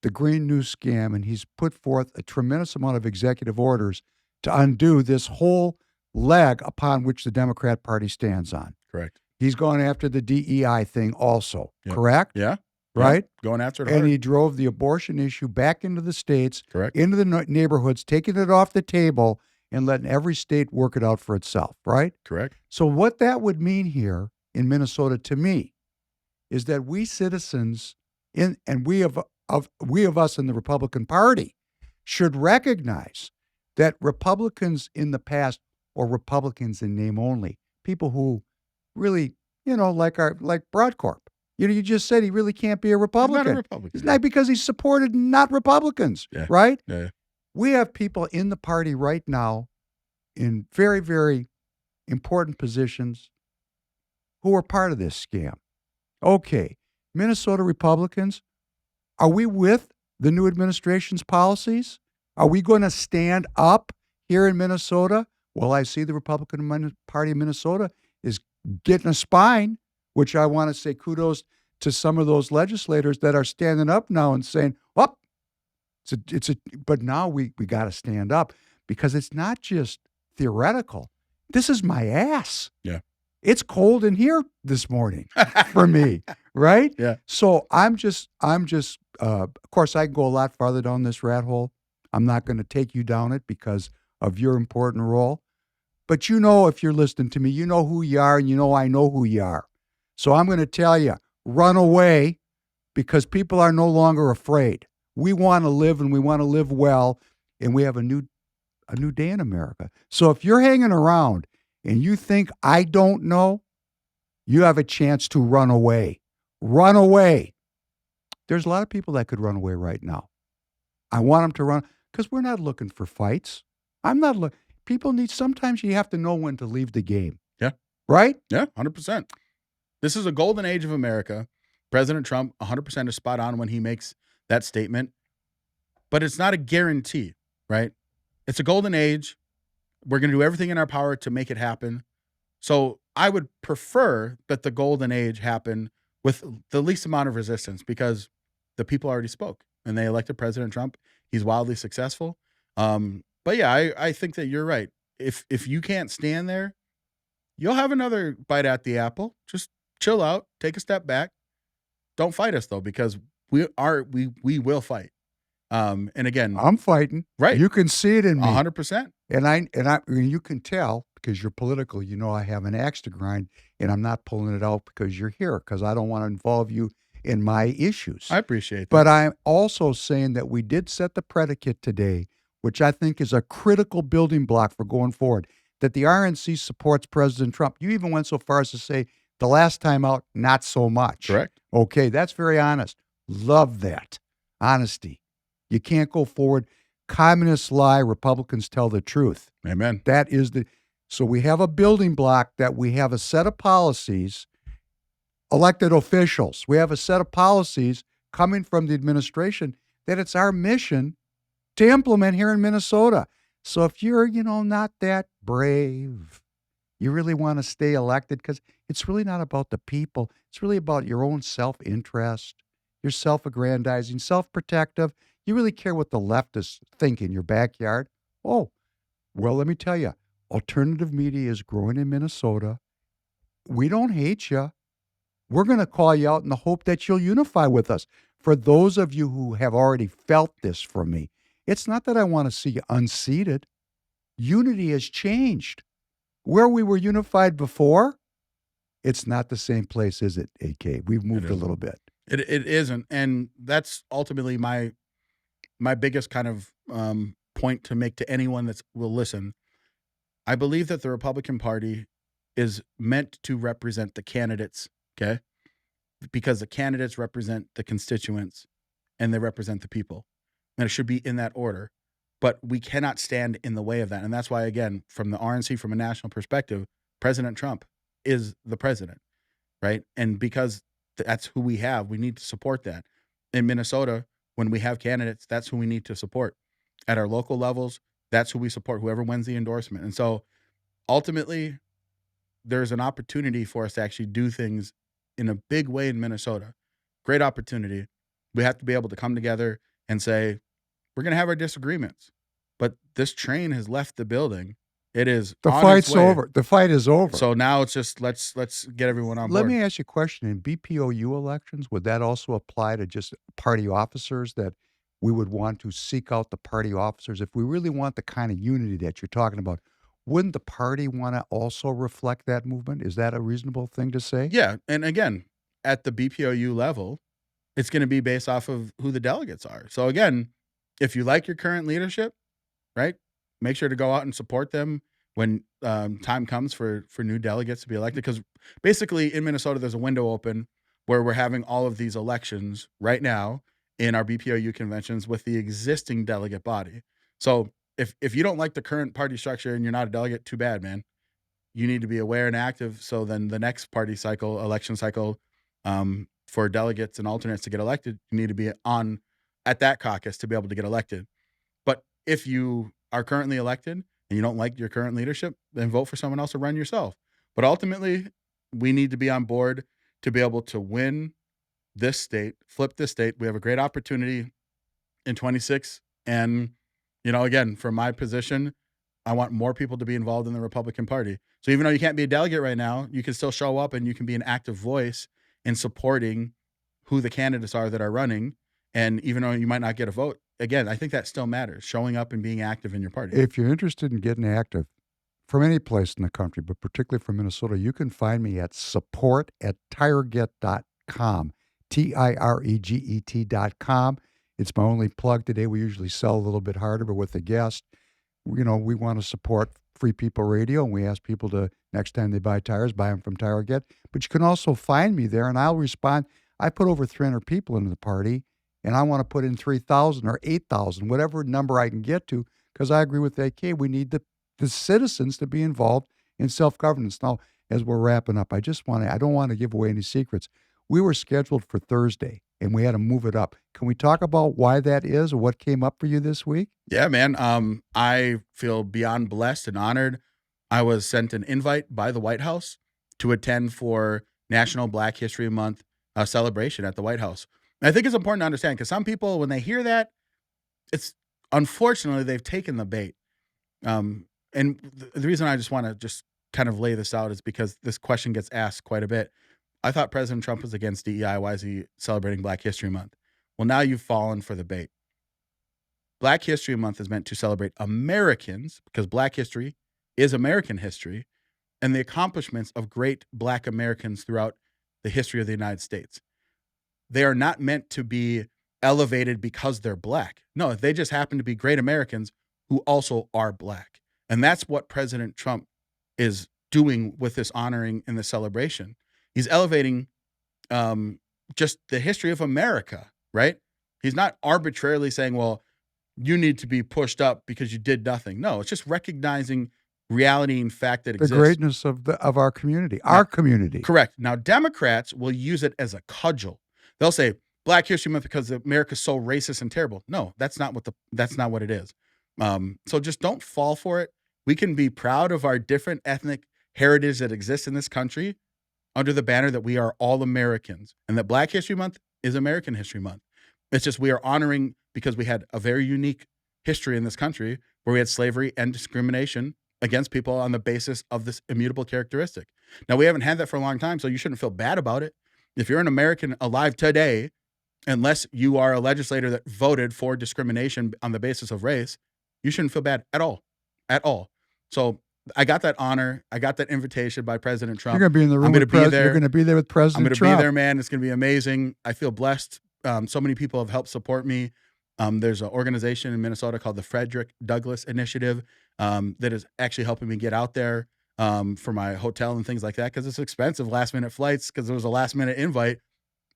the Green New Scam, and he's put forth a tremendous amount of executive orders to undo this whole leg upon which the Democrat Party stands on. Correct. He's going after the DEI thing also, correct? Yeah. Right? Yeah. Going after it And hard. he drove the abortion issue back into the states, Correct. into the neighborhoods, taking it off the table and letting every state work it out for itself, right? Correct. So what that would mean here in Minnesota to me is that we citizens and we of us in the Republican Party should recognize that Republicans in the past, or Republicans in name only, people who really, like Broadcorp. You just said he really can't be a Republican. He's not a Republican. It's not because he's supported not Republicans, right? Yeah. We have people in the party right now in very, very important positions who are part of this scam. Okay, Minnesota Republicans, are we with the new administration's policies? Are we going to stand up here in Minnesota? Well, I see the Republican Party of Minnesota is getting a spine which I want to say kudos to some of those legislators that are standing up now and saying, "Up, but now we got to stand up because it's not just theoretical. This is my ass. Yeah. It's cold in here this morning for me, right? Yeah. So I'm just. Of course, I can go a lot farther down this rat hole. I'm not going to take you down it because of your important role. But you know, if you're listening to me, you know who you are, and you know I know who you are. So I'm going to tell you, run away because people are no longer afraid. We want to live, and we want to live well, and we have a new day in America. So if you're hanging around and you think I don't know, you have a chance to run away. Run away. There's a lot of people that could run away right now. I want them to run because we're not looking for fights. I'm not looking. People need, sometimes you have to know when to leave the game. Yeah. Right? Yeah, 100%. This is a golden age of America. President Trump 100% is spot on when he makes that statement. But it's not a guarantee, right? It's a golden age. We're going to do everything in our power to make it happen. So I would prefer that the golden age happen with the least amount of resistance because the people already spoke and they elected President Trump. He's wildly successful. But yeah, I think that you're right. If you can't stand there, you'll have another bite at the apple. Just chill out, take a step back. Don't fight us though, because we will fight. And again, I'm fighting. Right. You can see it in me. 100%. And you can tell because you're political, you know I have an axe to grind and I'm not pulling it out because you're here because I don't want to involve you in my issues. I appreciate that. But I'm also saying that we did set the predicate today, which I think is a critical building block for going forward, that the RNC supports President Trump. You even went so far as to say the last time out, not so much. Correct. Okay, that's very honest. Love that. Honesty. You can't go forward. Communists lie, Republicans tell the truth. Amen. That is so we have a building block that we have a set of policies, elected officials. We have a set of policies coming from the administration that it's our mission to implement here in Minnesota. So if you're, not that brave, you really want to stay elected because it's really not about the people. It's really about your own self-interest. You're self-aggrandizing, self-protective. You really care what the leftists think in your backyard? Oh, well, let me tell you, alternative media is growing in Minnesota. We don't hate you. We're going to call you out in the hope that you'll unify with us. For those of you who have already felt this from me, it's not that I want to see you unseated. Unity has changed. Where we were unified before, it's not the same place, is it, AK? We've moved a little bit. It isn't. And that's ultimately my biggest kind of point to make to anyone that will listen. I believe that the Republican Party is meant to represent the candidates, okay? Because the candidates represent the constituents and they represent the people. And it should be in that order. But we cannot stand in the way of that. And that's why, again, from the RNC, from a national perspective, President Trump is the president, right? And because that's who we have, we need to support that. In Minnesota, when we have candidates, that's who we need to support. At our local levels, that's who we support, whoever wins the endorsement. And so ultimately, there's an opportunity for us to actually do things in a big way in Minnesota. Great opportunity. We have to be able to come together and say, we're going to have our disagreements, but this train has left the building. It is the fight's over. The fight is over. So now it's just let's get everyone on board. Let me ask you a question. In BPOU elections, would that also apply to just party officers, that we would want to seek out the party officers? If we really want the kind of unity that you're talking about, wouldn't the party want to also reflect that movement? Is that a reasonable thing to say? Yeah. And again, at the BPOU level, it's going to be based off of who the delegates are. So again, if you like your current leadership, right, make sure to go out and support them when time comes for new delegates to be elected. Because basically in Minnesota, there's a window open where we're having all of these elections right now in our BPOU conventions with the existing delegate body. So if you don't like the current party structure and you're not a delegate, too bad, man. You need to be aware and active. So then the next election cycle, for delegates and alternates to get elected, you need to be on at that caucus to be able to get elected. But if you are currently elected and you don't like your current leadership, then vote for someone else or run yourself. But ultimately, we need to be on board to be able to win this state, flip this state. We have a great opportunity in 26. And, again, from my position, I want more people to be involved in the Republican Party. So even though you can't be a delegate right now, you can still show up and you can be an active voice in supporting who the candidates are that are running. And even though you might not get a vote, again, I think that still matters, showing up and being active in your party. If you're interested in getting active from any place in the country, but particularly from Minnesota, you can find me at support@tireget.com, TIREGET.com. It's my only plug today. We usually sell a little bit harder, but with a guest, we want to support Free People Radio, and we ask people to, next time they buy tires, buy them from TireGet. But you can also find me there, and I'll respond. I put over 300 people into the party, and I want to put in 3,000 or 8,000, whatever number I can get to, because I agree with AK. We need the citizens to be involved in self-governance. Now, as we're wrapping up, I don't want to give away any secrets. We were scheduled for Thursday, and we had to move it up. Can we talk about why that is, or what came up for you this week? Yeah, man. I feel beyond blessed and honored. I was sent an invite by the White House to attend for National Black History Month celebration at the White House. And I think it's important to understand, because some people, when they hear that, unfortunately, they've taken the bait. And the reason I just want to just kind of lay this out is because this question gets asked quite a bit. I thought President Trump was against DEI. Why is he celebrating Black History Month? Well, now you've fallen for the bait. Black History Month is meant to celebrate Americans, because Black history is American history, and the accomplishments of great Black Americans throughout the history of the United States. They are not meant to be elevated because they're Black. No, they just happen to be great Americans who also are Black. And that's what President Trump is doing with this honoring and this celebration. He's elevating just the history of America, right? He's not arbitrarily saying, well, you need to be pushed up because you did nothing. No, it's just recognizing reality and fact that exists. The greatness of our community, our community. Correct. Now, Democrats will use it as a cudgel. They'll say Black History Month because America's so racist and terrible. No, that's not what it is. So just don't fall for it. We can be proud of our different ethnic heritage that exists in this country under the banner that we are all Americans, and that Black History Month is American History Month. It's just we are honoring because we had a very unique history in this country where we had slavery and discrimination against people on the basis of this immutable characteristic. Now, we haven't had that for a long time, so you shouldn't feel bad about it. If you're an American alive today, unless you are a legislator that voted for discrimination on the basis of race, you shouldn't feel bad at all. So I got that honor. I got that invitation by President Trump. You're going to be in the room. You're going to be there with President Trump. I'm going to be there, man. It's going to be amazing. I feel blessed. So many people have helped support me. There's an organization in Minnesota called the Frederick Douglass Initiative that is actually helping me get out there for my hotel and things like that, because it's expensive last-minute flights because it was a last-minute invite.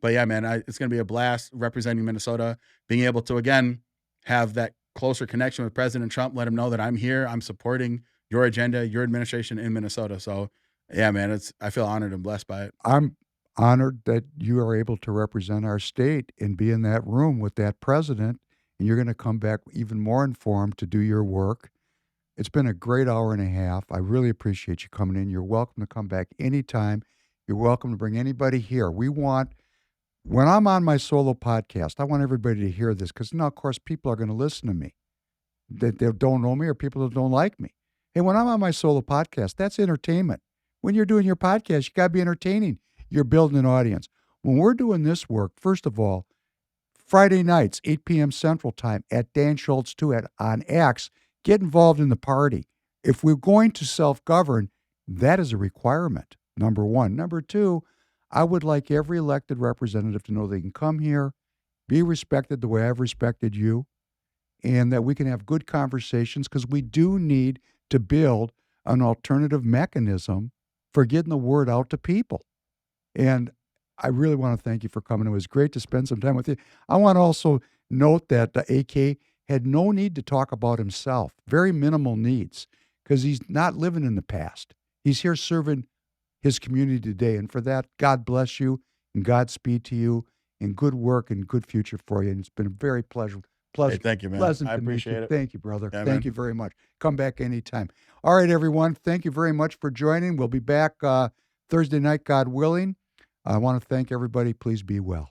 But yeah, man, it's going to be a blast representing Minnesota, being able to, again, have that closer connection with President Trump, let him know that I'm here, I'm supporting your agenda, your administration in Minnesota. So yeah, man, I feel honored and blessed by it. I'm honored that you are able to represent our state and be in that room with that president, and you're going to come back even more informed to do your work. It's been a great hour and a half. I really appreciate you coming in. You're welcome to come back anytime. You're welcome to bring anybody here. When I'm on my solo podcast, I want everybody to hear this, because now, of course, people are going to listen to me that they don't know me, or people that don't like me. Hey, when I'm on my solo podcast, that's entertainment. When you're doing your podcast, you got to be entertaining. You're building an audience. When we're doing this work, first of all, Friday nights, 8 p.m. Central Time at Dan Schultz 2 on X, get involved in the party. If we're going to self-govern, that is a requirement, number one. Number two, I would like every elected representative to know they can come here, be respected the way I've respected you, and that we can have good conversations, because we do need to build an alternative mechanism for getting the word out to people. And I really want to thank you for coming. It was great to spend some time with you. I want to also note that the AK had no need to talk about himself, very minimal needs, because he's not living in the past. He's here serving his community today. And for that, God bless you and Godspeed to you, and good work and good future for you. And it's been a very pleasant. Hey, thank you, man. I appreciate it. Thank you, brother. Yeah, thank you very much. Come back anytime. All right, everyone. Thank you very much for joining. We'll be back Thursday night, God willing. I want to thank everybody. Please be well.